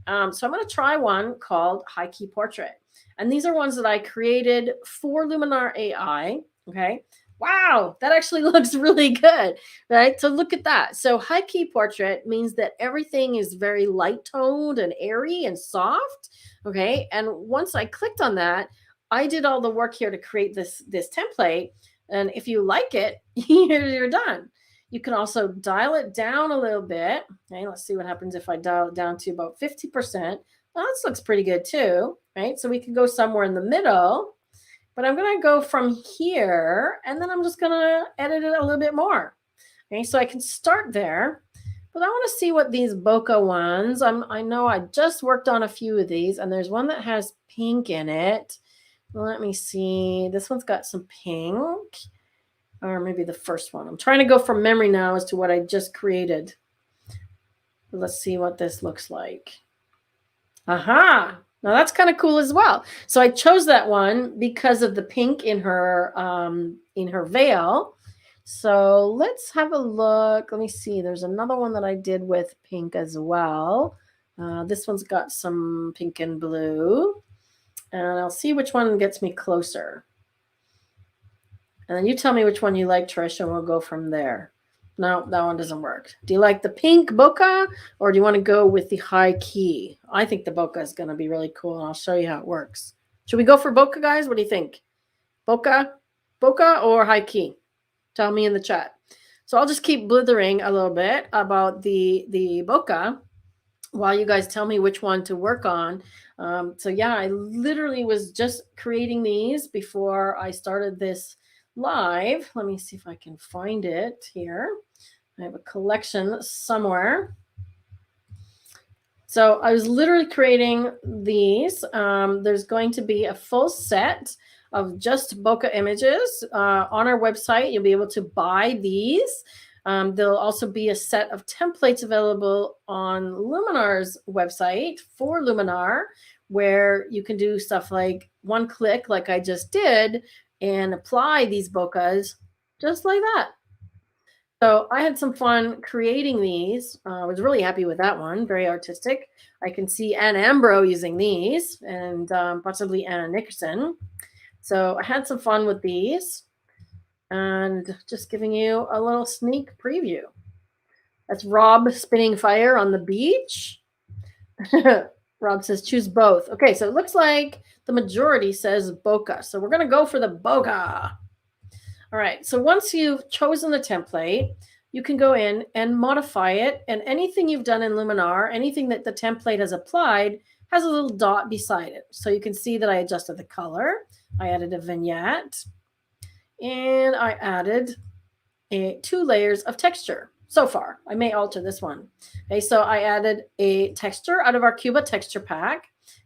So I'm going to try one called High Key Portrait. And these are ones that I created for Luminar AI. Okay. Wow, that actually looks really good, right? So look at that. So high key portrait means that everything is very light toned and airy and soft. Okay. And once I clicked on that, I did all the work here to create this template. And if you like it, you're done. You can also dial it down a little bit. Okay, let's see what happens if I dial it down to about 50%. Well, this looks pretty good too, right? So we can go somewhere in the middle, but I'm going to go from here and then I'm just going to edit it a little bit more. Okay, so I can start there, but I want to see what these bokeh ones, I know I just worked on a few of these and there's one that has pink in it. Let me see. This one's got some pink, or maybe the first one. I'm trying to go from memory now as to what I just created. Let's see what this looks like. Aha. Now that's kind of cool as well. So I chose that one because of the pink in her veil. So let's have a look. Let me see. There's another one that I did with pink as well. This one's got some pink and blue. And I'll see which one gets me closer. And then you tell me which one you like, Trish, and we'll go from there. No, that one doesn't work. Do you like the pink bokeh or do you want to go with the high key? I think the bokeh is going to be really cool, and I'll show you how it works. Should we go for bokeh, guys? What do you think? Bokeh or high key? Tell me in the chat. So I'll just keep blithering a little bit about the bokeh while you guys tell me which one to work on. So yeah, I literally was just creating these before I started this live. Let me see if I can find it here. I have a collection somewhere. So I was literally creating these. There's going to be a full set of just bokeh images on our website. You'll be able to buy these. There'll also be a set of templates available on Luminar's website for Luminar, where you can do stuff like one click, like I just did, and apply these bokehs just like that. So I had some fun creating these. I was really happy with that one. Very artistic. I can see Anne Ambro using these, and possibly Anna Nickerson. So I had some fun with these, and just giving you a little sneak preview. That's Rob spinning fire on the beach. Rob says choose both. Okay, so it looks like the majority says bokeh. So we're going to go for the bokeh. All right, so once you've chosen the template, you can go in and modify it. And anything you've done in Luminar, anything that the template has applied, has a little dot beside it. So you can see that I adjusted the color. I added a vignette. And I added 2 layers of texture so far. I may alter this one. Okay, so I added a texture out of our Cuba texture pack.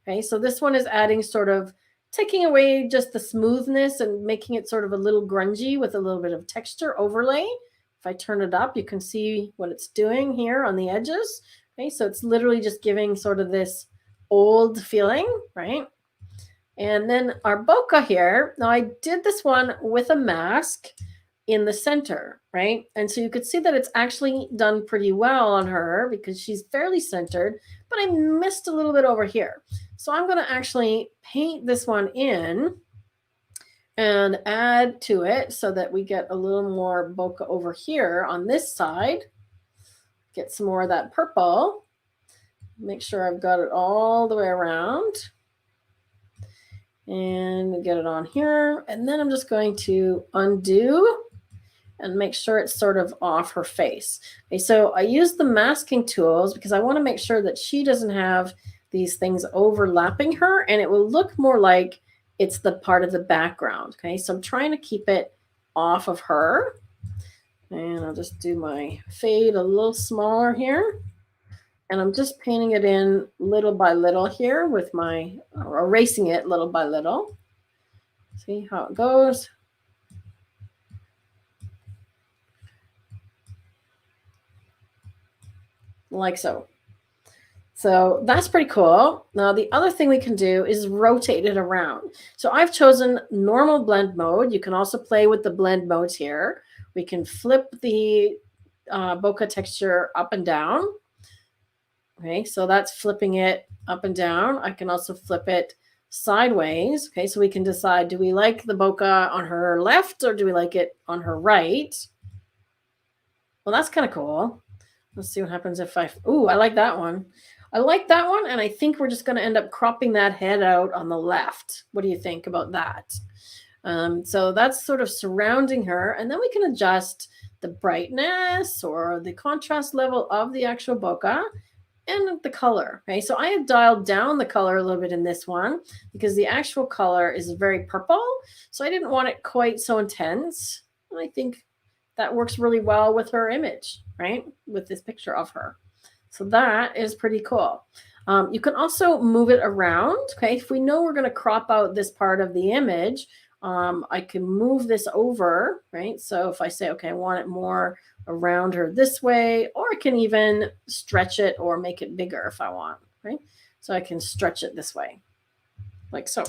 Okay, so this one is adding sort of taking away just the smoothness and making it sort of a little grungy with a little bit of texture overlay. If I turn it up, you can see what it's doing here on the edges. Okay, so it's literally just giving sort of this old feeling, right? And then our bokeh here, now I did this one with a mask in the center, right? And so you could see that it's actually done pretty well on her because she's fairly centered, but I missed a little bit over here. So I'm going to actually paint this one in and add to it so that we get a little more bokeh over here on this side. Get some more of that purple. Make sure I've got it all the way around. And get it on here. And then I'm just going to undo and make sure it's sort of off her face. Okay, so I use the masking tools because I want to make sure that she doesn't have these things overlapping her, and it will look more like it's the part of the background. Okay, so I'm trying to keep it off of her. And I'll just do my fade a little smaller here. And I'm just painting it in little by little here with my, or erasing it little by little. See how it goes. Like so. So that's pretty cool. Now the other thing we can do is rotate it around. So I've chosen normal blend mode. You can also play with the blend modes here. We can flip the bokeh texture up and down. Okay, so that's flipping it up and down. I can also flip it sideways. Okay, so we can decide, do we like the bokeh on her left or do we like it on her right? Well, that's kind of cool. Let's see what happens if I like that one. I like that one, and I think we're just going to end up cropping that head out on the left. What do you think about that? So that's sort of surrounding her, and then we can adjust the brightness or the contrast level of the actual bokeh and the color. Okay, so I have dialed down the color a little bit in this one because the actual color is very purple, so I didn't want it quite so intense. And I think that works really well with her image, right? With this picture of her. So that is pretty cool. You can also move it around. Okay, if we know we're going to crop out this part of the image, I can move this over, right? So if I say, okay, I want it more around her this way, or I can even stretch it or make it bigger if I want, right? So I can stretch it this way, like so.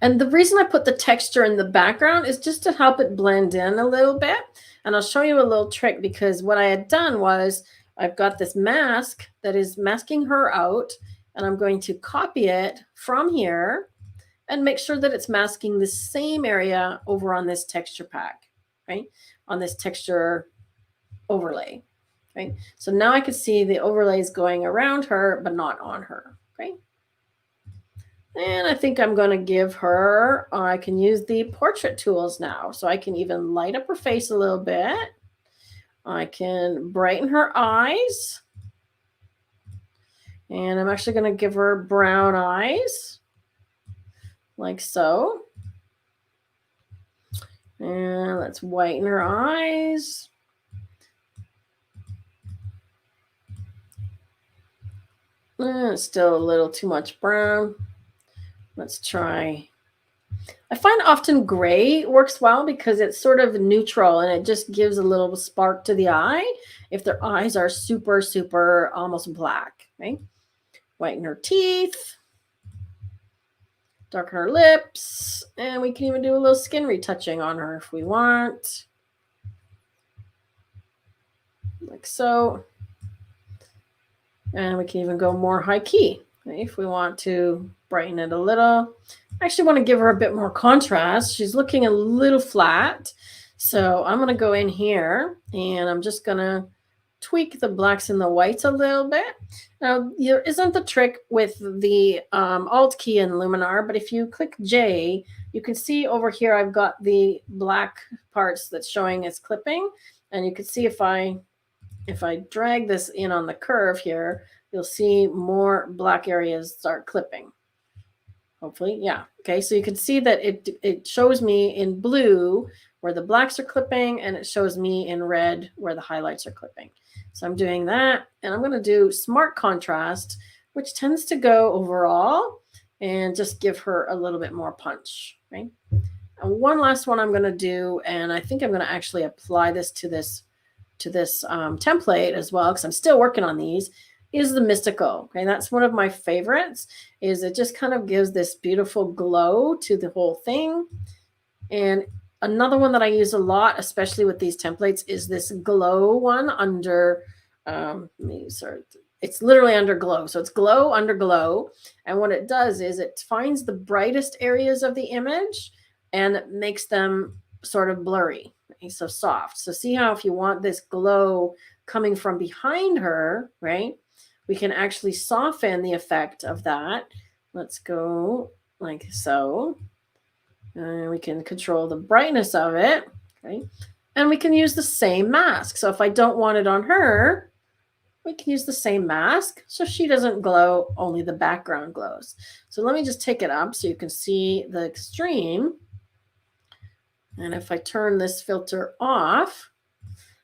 And the reason I put the texture in the background is just to help it blend in a little bit. And I'll show you a little trick because what I had done was I've got this mask that is masking her out, and I'm going to copy it from here and make sure that it's masking the same area over on this texture pack, right? On this texture overlay, right? So now I can see the overlays going around her, but not on her, okay? And I think I'm going to give her, I can use the portrait tools now. So I can even light up her face a little bit. I can brighten her eyes. And I'm actually going to give her brown eyes, like so. And let's whiten her eyes. Still a little too much brown. Let's try. I find often gray works well because it's sort of neutral and it just gives a little spark to the eye if their eyes are super, super almost black, right? Whiten her teeth, darken her lips, and we can even do a little skin retouching on her if we want. Like so. And we can even go more high key, right, if we want to brighten it a little. I actually want to give her a bit more contrast. She's looking a little flat. So I'm going to go in here and I'm just going to tweak the blacks and the whites a little bit. Now, there isn't the trick with the Alt key in Luminar, but if you click J, You can see over here, I've got the black parts that's showing as clipping. And you can see if I drag this in on the curve here, you'll see more black areas start clipping. Hopefully, yeah. Okay, so you can see that it shows me in blue where the blacks are clipping, and it shows me in red where the highlights are clipping. So I'm doing that, and I'm going to do smart contrast, which tends to go overall and just give her a little bit more punch, right? And one last one I'm going to do, and I think I'm going to actually apply this to this template as well, because I'm still working on these, is the mystical. Okay, that's one of my favorites. Is it just kind of gives this beautiful glow to the whole thing. And another one that I use a lot, especially with these templates, is this glow one under. It's literally under glow, so it's glow under glow. And what it does is it finds the brightest areas of the image and makes them sort of blurry. So soft. So see how if you want this glow coming from behind her, right, we can actually soften the effect of that. Let's go like so. And we can control the brightness of it. Okay. And we can use the same mask. So if I don't want it on her, we can use the same mask so she doesn't glow, only the background glows. So let me just take it up so you can see the extreme. And if I turn this filter off,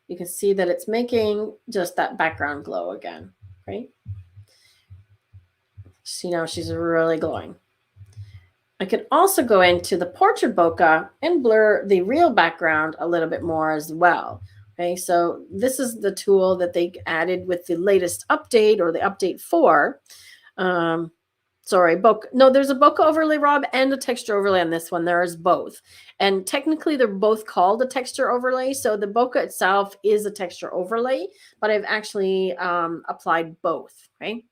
you can see that it's making just that background glow again, right? See, now she's really glowing. I can also go into the portrait bokeh and blur the real background a little bit more as well. Okay, so this is the tool that they added with the latest update, or the update 4. Sorry, bokeh. No, there's a bokeh overlay, Rob, and a texture overlay on this one. There is both. And technically, they're both called a texture overlay. So the bokeh itself is a texture overlay, but I've actually applied both, right?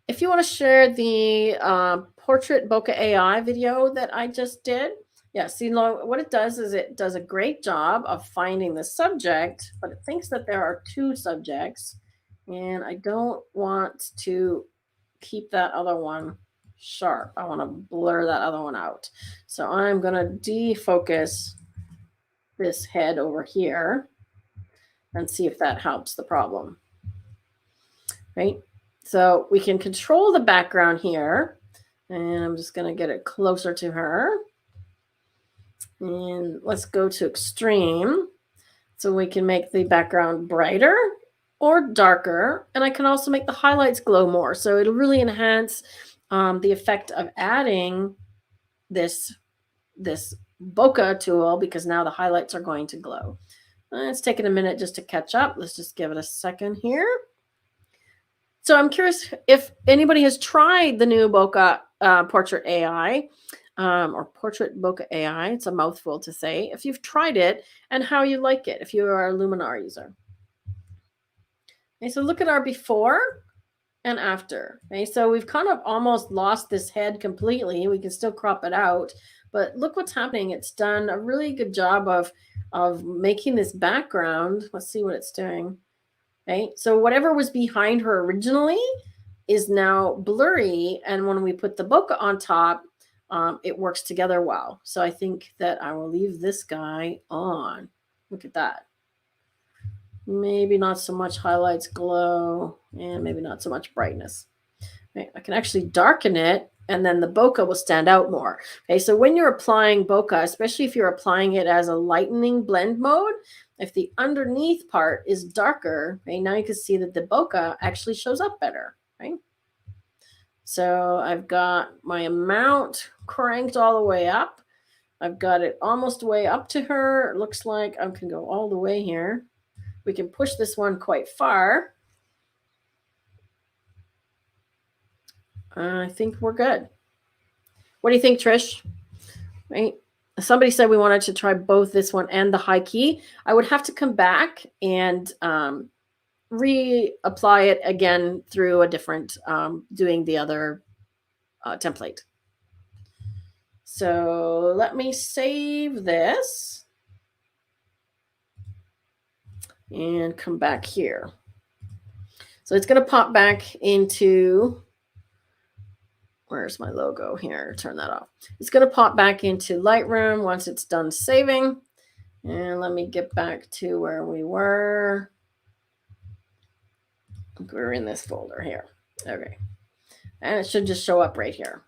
If you want to share the portrait bokeh AI video that I just did, yeah, see, what it does is it does a great job of finding the subject, but it thinks that there are 2 subjects, and I don't want to keep that other one sharp. I want to blur that other one out. So I'm going to defocus this head over here and see if that helps the problem, right? So we can control the background here, and I'm just going to get it closer to her. And let's go to extreme. So we can make the background brighter or darker. And I can also make the highlights glow more. So it'll really enhance the effect of adding this bokeh tool, because now the highlights are going to glow. It's taking a minute just to catch up. Let's just give it a second here. So I'm curious if anybody has tried the new bokeh portrait AI, or portrait bokeh AI. It's a mouthful to say. If you've tried it and how you like it, if you are a Luminar user. Okay, so look at our before and after. Okay, so we've kind of almost lost this head completely. We can still crop it out, but look what's happening. It's done a really good job of making this background. Let's see what it's doing. Okay, so whatever was behind her originally is now blurry, and when we put the bokeh on top, it works together well. So I think that I will leave this guy on. Look at that. Maybe not so much highlights, glow, and maybe not so much brightness. Okay, I can actually darken it, and then the bokeh will stand out more. Okay, so when you're applying bokeh, especially if you're applying it as a lightening blend mode, if the underneath part is darker, okay, now you can see that the bokeh actually shows up better, right? So I've got my amount cranked all the way up. I've got it almost way up to her. It looks like I can go all the way here. We can push this one quite far. I think we're good. What do you think, Trish? Right? Somebody said we wanted to try both this one and the high key. I would have to come back and reapply it again through a different, doing the other template. So let me save this and come back here. So it's going to pop back into, Where's my logo here? Turn that off. It's going to pop back into Lightroom once it's done saving. And let me get back to where we were. We're in this folder here. Okay. And it should just show up right here.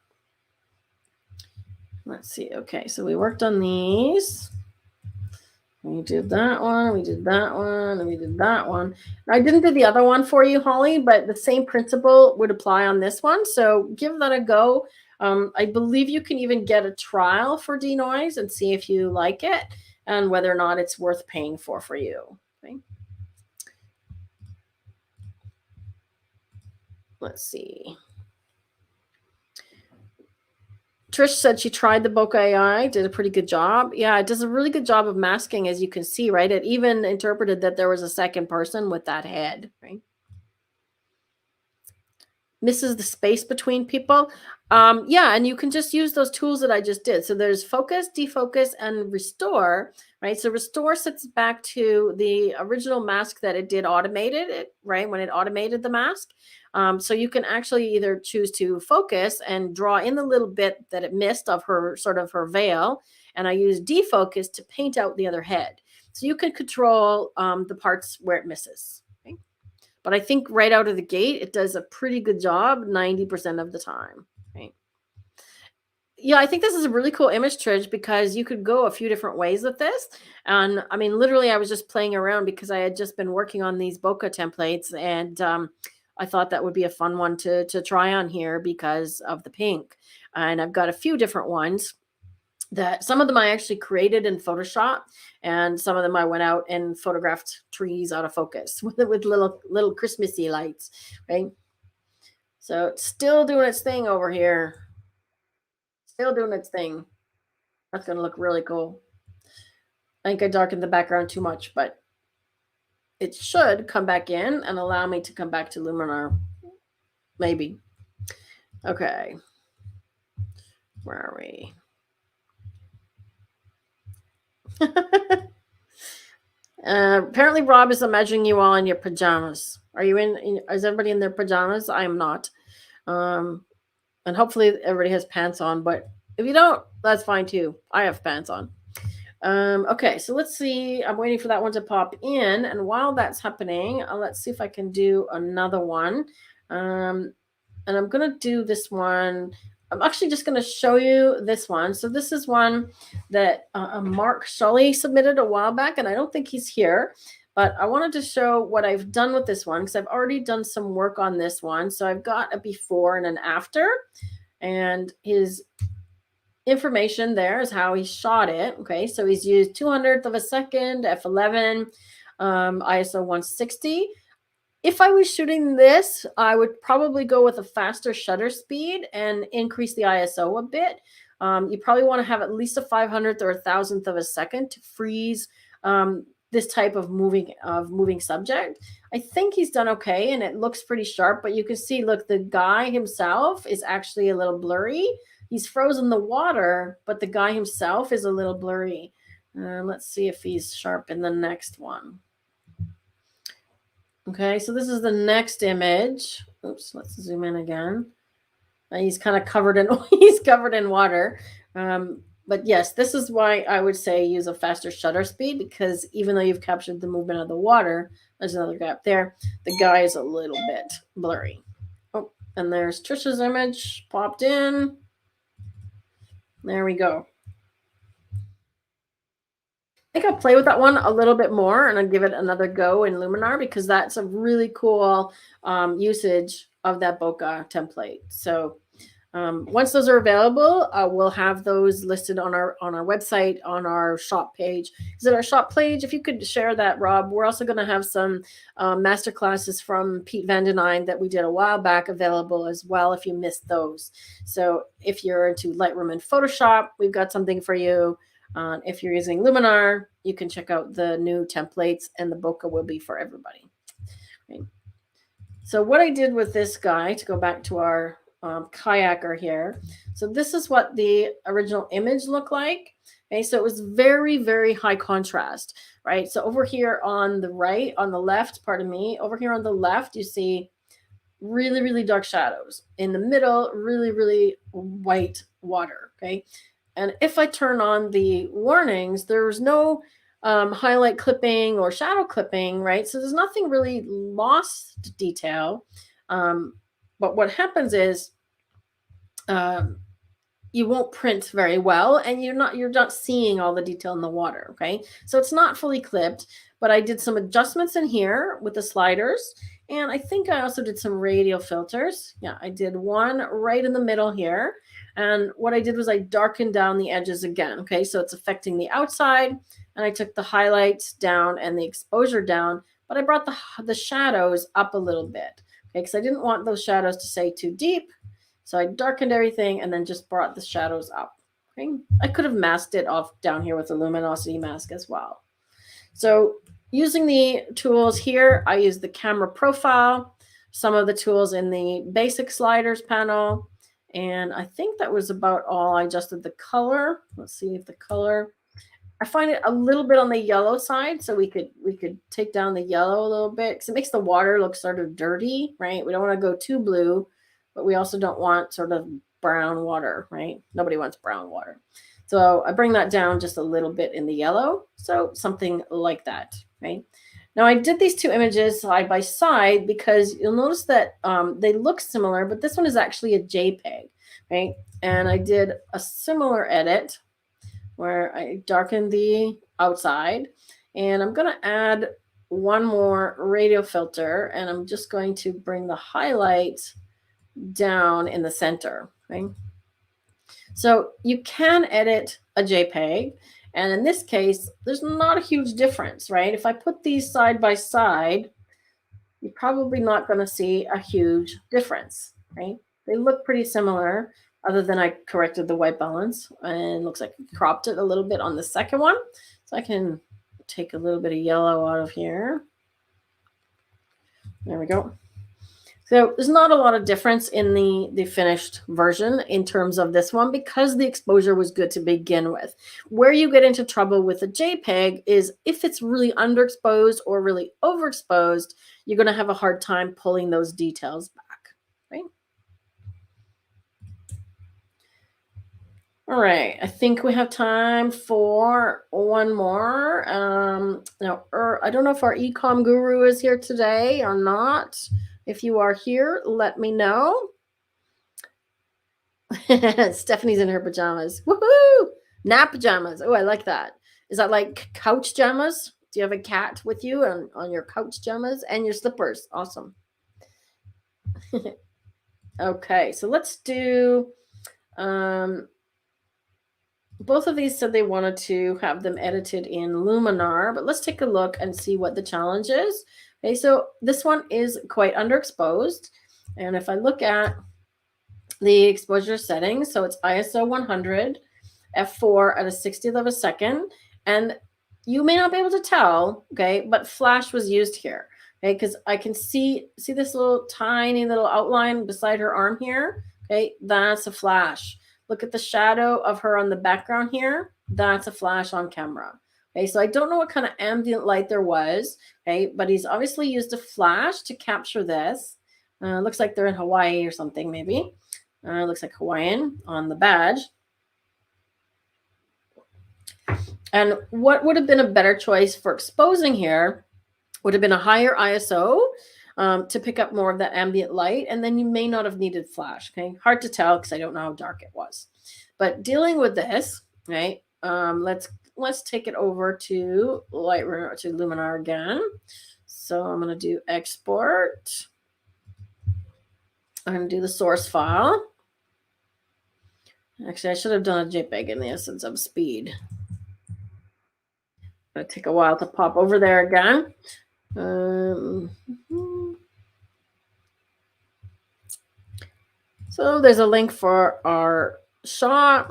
Let's see. Okay, so we worked on these. We did that one, we did that one, and we did that one. I didn't do the other one for you, Holly, but the same principle would apply on this one. So give that a go. I believe you can even get a trial for DeNoise and see if you like it and whether or not it's worth paying for you. Okay. Let's see. Trish said she tried the Bokeh AI, did a pretty good job. Yeah, it does a really good job of masking, as you can see, right? It even interpreted that there was a second person with that head, right? Misses the space between people. Yeah, and you can just use those tools that I just did. So there's focus, defocus, and restore, right? So restore sets it back to the original mask that it did automated it, right? When it automated the mask. So you can actually either choose to focus and draw in the little bit that it missed of her sort of her veil. And I use defocus to paint out the other head. So you can control the parts where it misses. Okay? But I think right out of the gate, it does a pretty good job 90% of the time. Right? Yeah, I think this is a really cool image, Trish, because you could go a few different ways with this. And I mean, literally, I was just playing around because I had just been working on these bokeh templates, and I thought that would be a fun one to try on here because of the pink. And I've got a few different ones that some of them I actually created in Photoshop, and some of them I went out and photographed trees out of focus with little Christmassy lights, right? So it's still doing its thing over here. Still doing its thing. That's going to look really cool. I think I darkened the background too much, but it should come back in and allow me to come back to Luminar. Maybe. Okay. Where are we? Apparently Rob is imagining you all in your pajamas. Are you is everybody in their pajamas? I am not. And hopefully everybody has pants on, but if you don't, that's fine too. I have pants on. Okay, so let's see. I'm waiting for that one to pop in. And while that's happening, let's see if I can do another one. And I'm going to do this one. I'm actually just going to show you this one. So this is one that Mark Shully submitted a while back, and I don't think he's here. But I wanted to show what I've done with this one because I've already done some work on this one. So I've got a before and an after. And his information there is how he shot it. Okay, so he's used 200th of a second, f11, ISO 160. If I was shooting this, I would probably go with a faster shutter speed and increase the ISO a bit. You probably want to have at least a 500th or a 1000th of a second to freeze this type of moving subject. I think he's done okay, and it looks pretty sharp, but you can see, look, the guy himself is actually a little blurry. He's frozen the water, but the guy himself is a little blurry. Let's see if he's sharp in the next one. Okay, so this is the next image. Oops, let's zoom in again. He's kind of covered in water. But yes, this is why I would say use a faster shutter speed, because even though you've captured the movement of the water, there's another gap there. The guy is a little bit blurry. Oh, and there's Trisha's image popped in. There we go. I think I'll play with that one a little bit more, and I'll give it another go in Luminar because that's a really cool usage of that bokeh template. So once those are available, we'll have those listed on our website, on our shop page. Is it our shop page? If you could share that, Rob. We're also going to have some master classes from Pete Van Den Eyne that we did a while back available as well if you missed those. So if you're into Lightroom and Photoshop, we've got something for you. If you're using Luminar, you can check out the new templates, and the bokeh will be for everybody. Okay. So what I did with this guy, to go back to our kayaker here. So this is what the original image looked like. Okay, so it was very, very high contrast, right? So over here on the right, on the left, pardon me, over here on the left, you see really, really dark shadows. In the middle, really, really white water. Okay. And if I turn on the warnings, there's no highlight clipping or shadow clipping, right? So there's nothing really lost detail. But what happens is um, you won't print very well, and you're not seeing all the detail in the water. Okay, so it's not fully clipped, but I did some adjustments in here with the sliders, and I think I also did some radial filters. Yeah, I did one right in the middle here, and what I did was I darkened down the edges again. Okay, so it's affecting the outside, and I took the highlights down and the exposure down, but I brought the shadows up a little bit. Okay, because I didn't want those shadows to stay too deep, so I darkened everything and then just brought the shadows up. Okay? I could have masked it off down here with the luminosity mask as well. So using the tools here, I use the camera profile, some of the tools in the basic sliders panel, and I think that was about all. I adjusted the color. Let's see if the color, I find it a little bit on the yellow side, so we could take down the yellow a little bit because it makes the water look sort of dirty, right? We don't want to go too blue, but we also don't want sort of brown water, right? Nobody wants brown water. So I bring that down just a little bit in the yellow, so something like that, right? Now I did these two images side by side because you'll notice that they look similar, but this one is actually a JPEG, right? And I did a similar edit where I darken the outside, and I'm going to add one more radial filter, and I'm just going to bring the highlight down in the center. Okay? So you can edit a JPEG, and in this case, there's not a huge difference, right? If I put these side by side, you're probably not going to see a huge difference, right? They look pretty similar, other than I corrected the white balance, and it looks like I cropped it a little bit on the second one. So I can take a little bit of yellow out of here. There we go. So there's not a lot of difference in the finished version in terms of this one because the exposure was good to begin with. Where you get into trouble with a JPEG is if it's really underexposed or really overexposed, you're going to have a hard time pulling those details back, right? All right, I think we have time for one more. Now, I don't know if our ecom guru is here today or not. If you are here, let me know. Stephanie's in her pajamas. Woohoo! Nap pajamas. Oh, I like that. Is that like couch pajamas? Do you have a cat with you on your couch pajamas and your slippers? Awesome. Okay, so let's do both of these said they wanted to have them edited in Luminar, but let's take a look and see what the challenge is. Okay, so this one is quite underexposed. And if I look at the exposure settings, so it's ISO 100, f4 at a 60th of a second. And you may not be able to tell, okay, but flash was used here, okay, because I can see this little tiny little outline beside her arm here, okay, that's a flash. Look at the shadow of her on the background here. That's a flash on camera. Okay, so I don't know what kind of ambient light there was, okay, but he's obviously used a flash to capture this. Looks like they're in Hawaii or something, maybe. Looks like Hawaiian on the badge. And what would have been a better choice for exposing here would have been a higher ISO to pick up more of that ambient light. And then you may not have needed flash. Okay, hard to tell because I don't know how dark it was. But dealing with this, right? Let's take it over to Lightroom, to Luminar again. So I'm going to do export. I'm going to do the source file. Actually, I should have done a JPEG in the essence of speed. It'll take a while to pop over there again. So there's a link for our shot.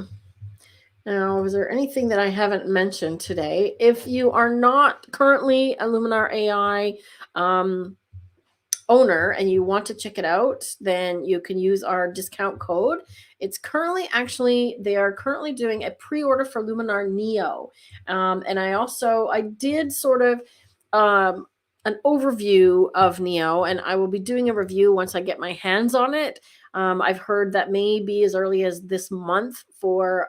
Now, is there anything that I haven't mentioned today? If you are not currently a Luminar AI owner and you want to check it out, then you can use our discount code. It's currently they are currently doing a pre-order for Luminar Neo. And I did sort of an overview of Neo, and I will be doing a review once I get my hands on it. I've heard that maybe as early as this month for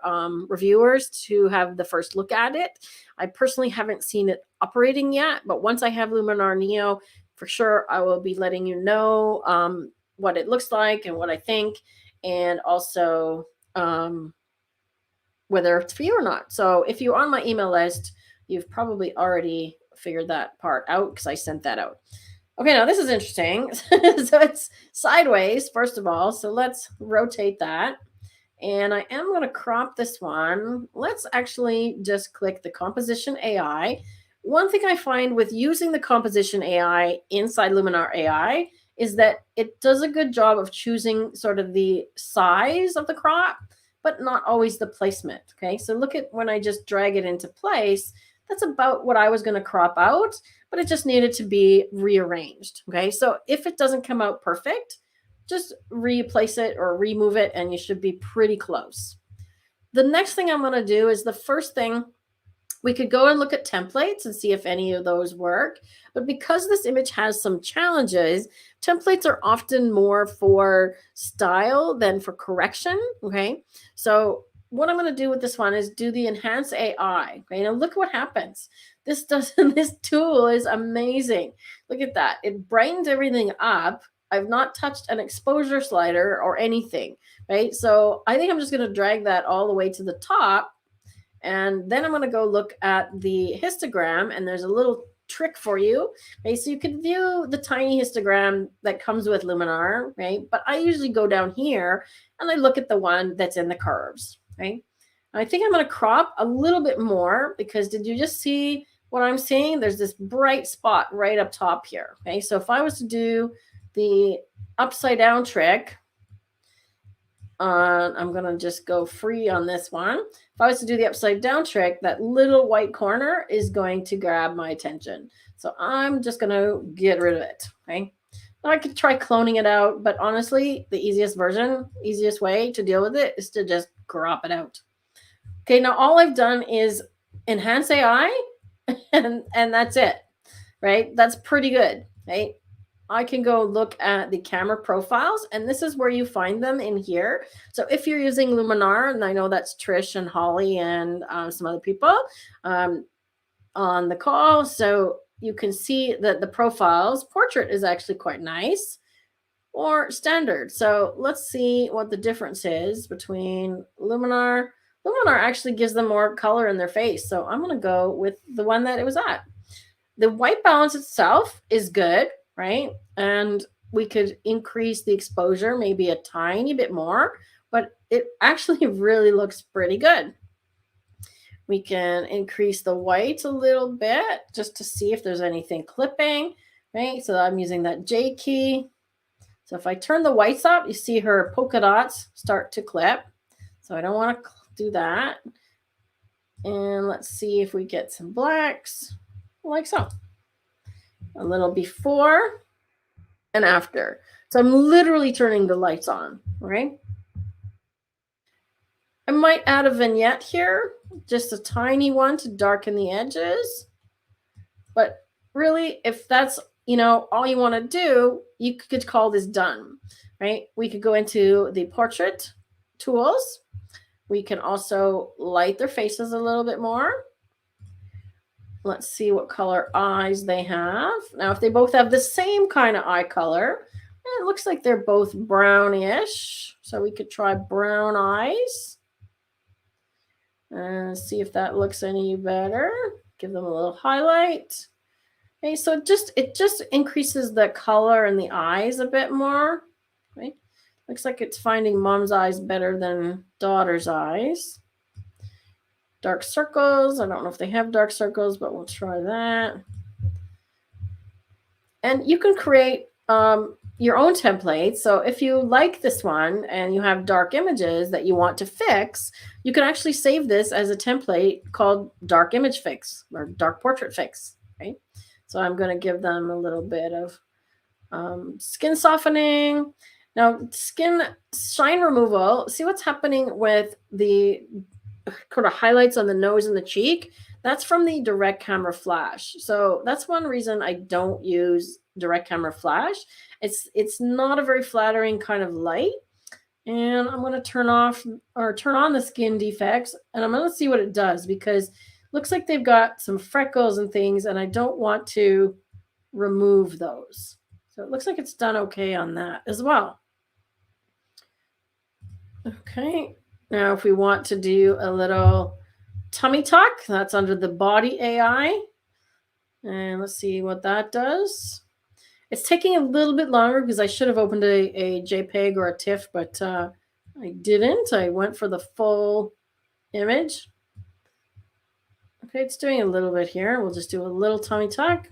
reviewers to have the first look at it. I personally haven't seen it operating yet, but once I have Luminar Neo, for sure I will be letting you know what it looks like and what I think, and also whether it's for you or not. So if you're on my email list, you've probably already figured that part out because I sent that out. Okay, now this is interesting. So it's sideways, first of all. So let's rotate that. And I am going to crop this one. Let's actually just click the Composition AI. One thing I find with using the Composition AI inside Luminar AI is that it does a good job of choosing sort of the size of the crop, but not always the placement. Okay, so look at when I just drag it into place. That's about what I was going to crop out, but it just needed to be rearranged. Okay, so if it doesn't come out perfect, just replace it or remove it and you should be pretty close. The next thing I'm going to do is the first thing, we could go and look at templates and see if any of those work. But because this image has some challenges, templates are often more for style than for correction. Okay, so what I'm going to do with this one is do the Enhance AI. Okay, now look what happens. This tool is amazing. Look at that. It brightens everything up. I've not touched an exposure slider or anything, right? So I think I'm just going to drag that all the way to the top. And then I'm going to go look at the histogram, and there's a little trick for you. Okay, so you can view the tiny histogram that comes with Luminar, right? But I usually go down here and I look at the one that's in the curves, right? I think I'm going to crop a little bit more because did you just see what I'm seeing? There's this bright spot right up top here. Okay, so if I was to do the upside down trick, I'm going to just go free on this one. If I was to do the upside down trick, that little white corner is going to grab my attention. So I'm just going to get rid of it. Okay. Now I could try cloning it out, but honestly, the easiest way to deal with it is to just crop it out. Okay. Now all I've done is Enhance AI and that's it, right? That's pretty good, right? I can go look at the camera profiles, and this is where you find them in here. So if you're using Luminar, and I know that's Trish and Holly and some other people on the call, so you can see that the profiles, portrait is actually quite nice, or standard. So let's see what the difference is between Luminar. Luminar actually gives them more color in their face, so I'm going to go with the one that it was at. The white balance itself is good, right? And we could increase the exposure maybe a tiny bit more, but it actually really looks pretty good. We can increase the white a little bit just to see if there's anything clipping, right? So I'm using that J key. So if I turn the whites up, you see her polka dots start to clip. So I don't want to do that. And let's see if we get some blacks like so. A little before and after. So I'm literally turning the lights on, right? I might add a vignette here, just a tiny one to darken the edges. But really, if that's, all you want to do, you could call this done, right? We could go into the portrait tools. We can also light their faces a little bit more. Let's see what color eyes they have. Now, if they both have the same kind of eye color, it looks like they're both brownish. So we could try brown eyes and see if that looks any better. Give them a little highlight. Okay, so it just increases the color in the eyes a bit more. Okay, looks like it's finding mom's eyes better than daughter's eyes. Dark circles. I don't know if they have dark circles, but we'll try that. And you can create your own template. So if you like this one and you have dark images that you want to fix, you can actually save this as a template called dark image fix or dark portrait fix, right? So I'm going to give them a little bit of skin softening. Now, skin shine removal, see what's happening with the kind of highlights on the nose and the cheek, that's from the direct camera flash. So that's one reason I don't use direct camera flash. It's not a very flattering kind of light. And I'm going to turn on the skin defects, and I'm going to see what it does, because it looks like they've got some freckles and things, and I don't want to remove those. So it looks like it's done okay on that as well. Okay, now if we want to do a little tummy tuck, that's under the body AI. And let's see what that does. It's taking a little bit longer because I should have opened a JPEG or a TIFF, but I didn't. I went for the full image. Okay, it's doing a little bit here. We'll just do a little tummy tuck.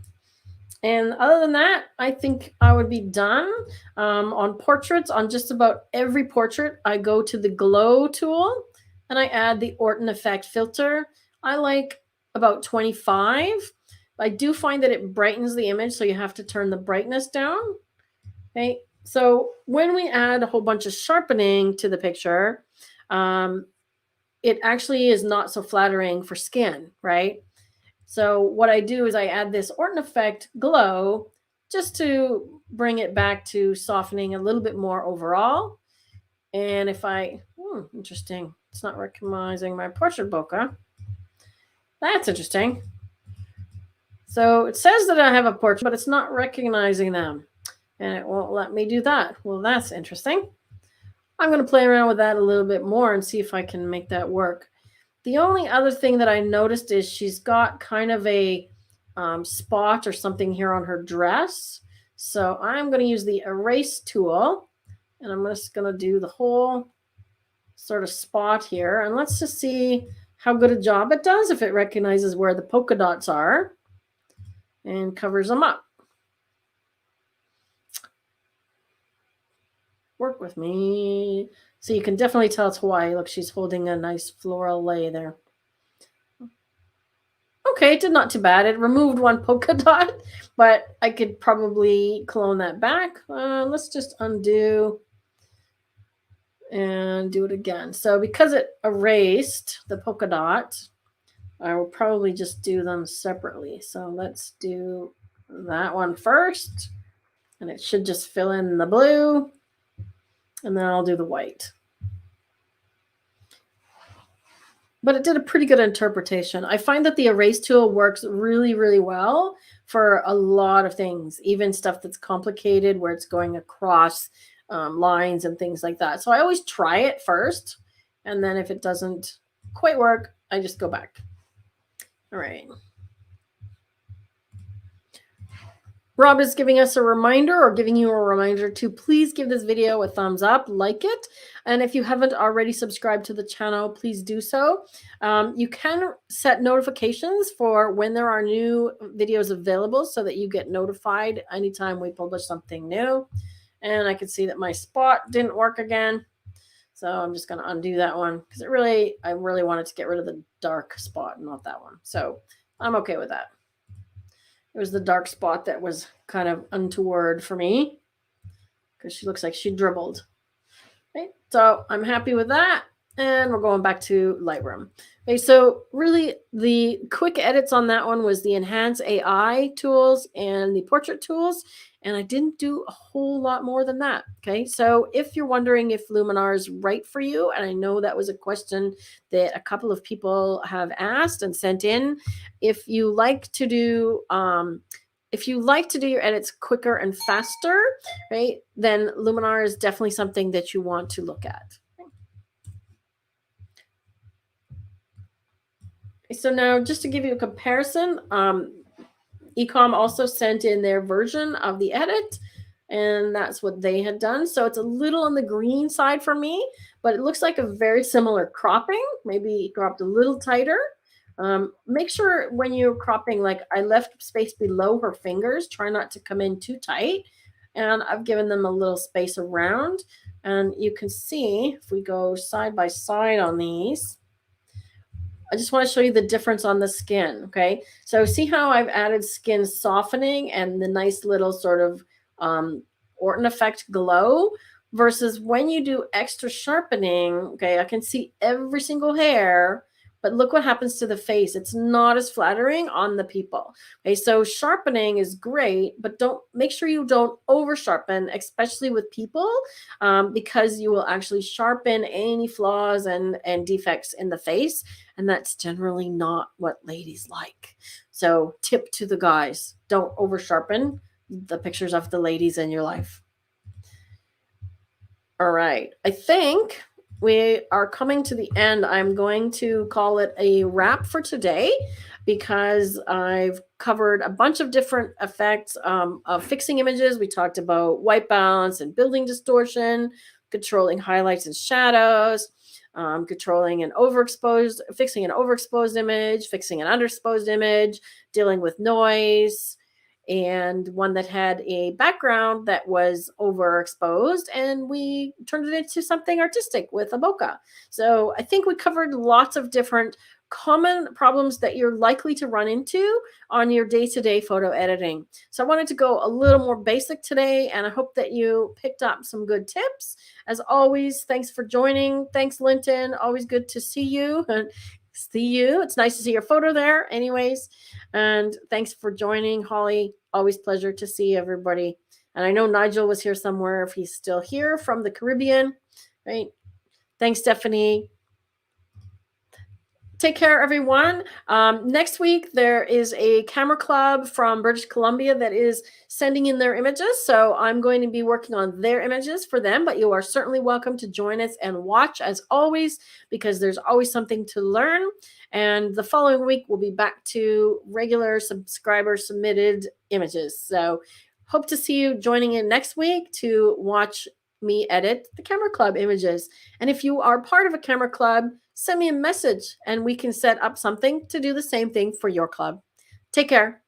And other than that, I think I would be done. On portraits, on just about every portrait, I go to the glow tool and I add the Orton effect filter. I like about 25. I do find that it brightens the image, so you have to turn the brightness down. Okay, so when we add a whole bunch of sharpening to the picture, it actually is not so flattering for skin, right? So what I do is I add this Orton effect glow just to bring it back to softening a little bit more overall. And if interesting, it's not recognizing my portrait bokeh. That's interesting. So it says that I have a portrait, but it's not recognizing them. And it won't let me do that. Well, that's interesting. I'm going to play around with that a little bit more and see if I can make that work. The only other thing that I noticed is she's got kind of a spot or something here on her dress. So I'm going to use the erase tool, and I'm just going to do the whole sort of spot here. And let's just see how good a job it does if it recognizes where the polka dots are and covers them up. Work with me. So you can definitely tell it's Hawaii. Look, she's holding a nice floral lei there. Okay, it did not too bad. It removed one polka dot, but I could probably clone that back. Let's just undo and do it again. So because it erased the polka dot, I will probably just do them separately. So let's do that one first, and it should just fill in the blue, and then I'll do the white. But it did a pretty good interpretation. I find that the erase tool works really, really well for a lot of things, even stuff that's complicated where it's going across lines and things like that. So I always try it first, and then if it doesn't quite work, I just go back. All right. Rob is giving us a reminder, or giving you a reminder to please give this video a thumbs up, like it. And if you haven't already subscribed to the channel, please do so. You can set notifications for when there are new videos available so that you get notified anytime we publish something new. And I can see that my spot didn't work again. So I'm just going to undo that one because I really wanted to get rid of the dark spot, not that one. So I'm okay with that. It was the dark spot that was kind of untoward for me because she looks like she dribbled. Okay, so I'm happy with that. And we're going back to Lightroom. Okay, so really the quick edits on that one was the Enhance AI tools and the portrait tools. And I didn't do a whole lot more than that. Okay, so if you're wondering if Luminar is right for you, and I know that was a question that a couple of people have asked and sent in, if you like to do your edits quicker and faster, right, then Luminar is definitely something that you want to look at. Okay, so now just to give you a comparison, Ecom also sent in their version of the edit, and that's what they had done. So it's a little on the green side for me, but it looks like a very similar cropping, maybe cropped a little tighter. Make sure when you're cropping, like I left space below her fingers, try not to come in too tight. And I've given them a little space around. And you can see if we go side by side on these, I just want to show you the difference on the skin. Okay, so see how I've added skin softening and the nice little sort of Orton effect glow. versus when you do extra sharpening, okay, I can see every single hair, but look what happens to the face. It's not as flattering on the people. Okay, so sharpening is great, but don't make sure you don't over sharpen, especially with people, because you will actually sharpen any flaws and defects in the face, and that's generally not what ladies like. So tip to the guys, don't over sharpen the pictures of the ladies in your life. All right. I think we are coming to the end. I'm going to call it a wrap for today because I've covered a bunch of different effects of fixing images. We talked about white balance and building distortion, controlling highlights and shadows, controlling an overexposed, fixing an overexposed image, fixing an underexposed image, dealing with noise, and one that had a background that was overexposed, and we turned it into something artistic with a bokeh. So I think we covered lots of different common problems that you're likely to run into on your day-to-day photo editing. So I wanted to go a little more basic today, and I hope that you picked up some good tips. As always, thanks for joining. Thanks, Linton. Always good to see you. See you. It's nice to see your photo there. Anyways, and thanks for joining, Holly. Always pleasure to see everybody. And I know Nigel was here somewhere if he's still here from the Caribbean, right? Thanks, Stephanie. Take care, everyone. Next week, there is a camera club from British Columbia that is sending in their images. So I'm going to be working on their images for them, but you are certainly welcome to join us and watch as always, because there's always something to learn. And the following week, we'll be back to regular subscriber submitted images. So hope to see you joining in next week to watch me edit the camera club images. And if you are part of a camera club, send me a message and we can set up something to do the same thing for your club. Take care.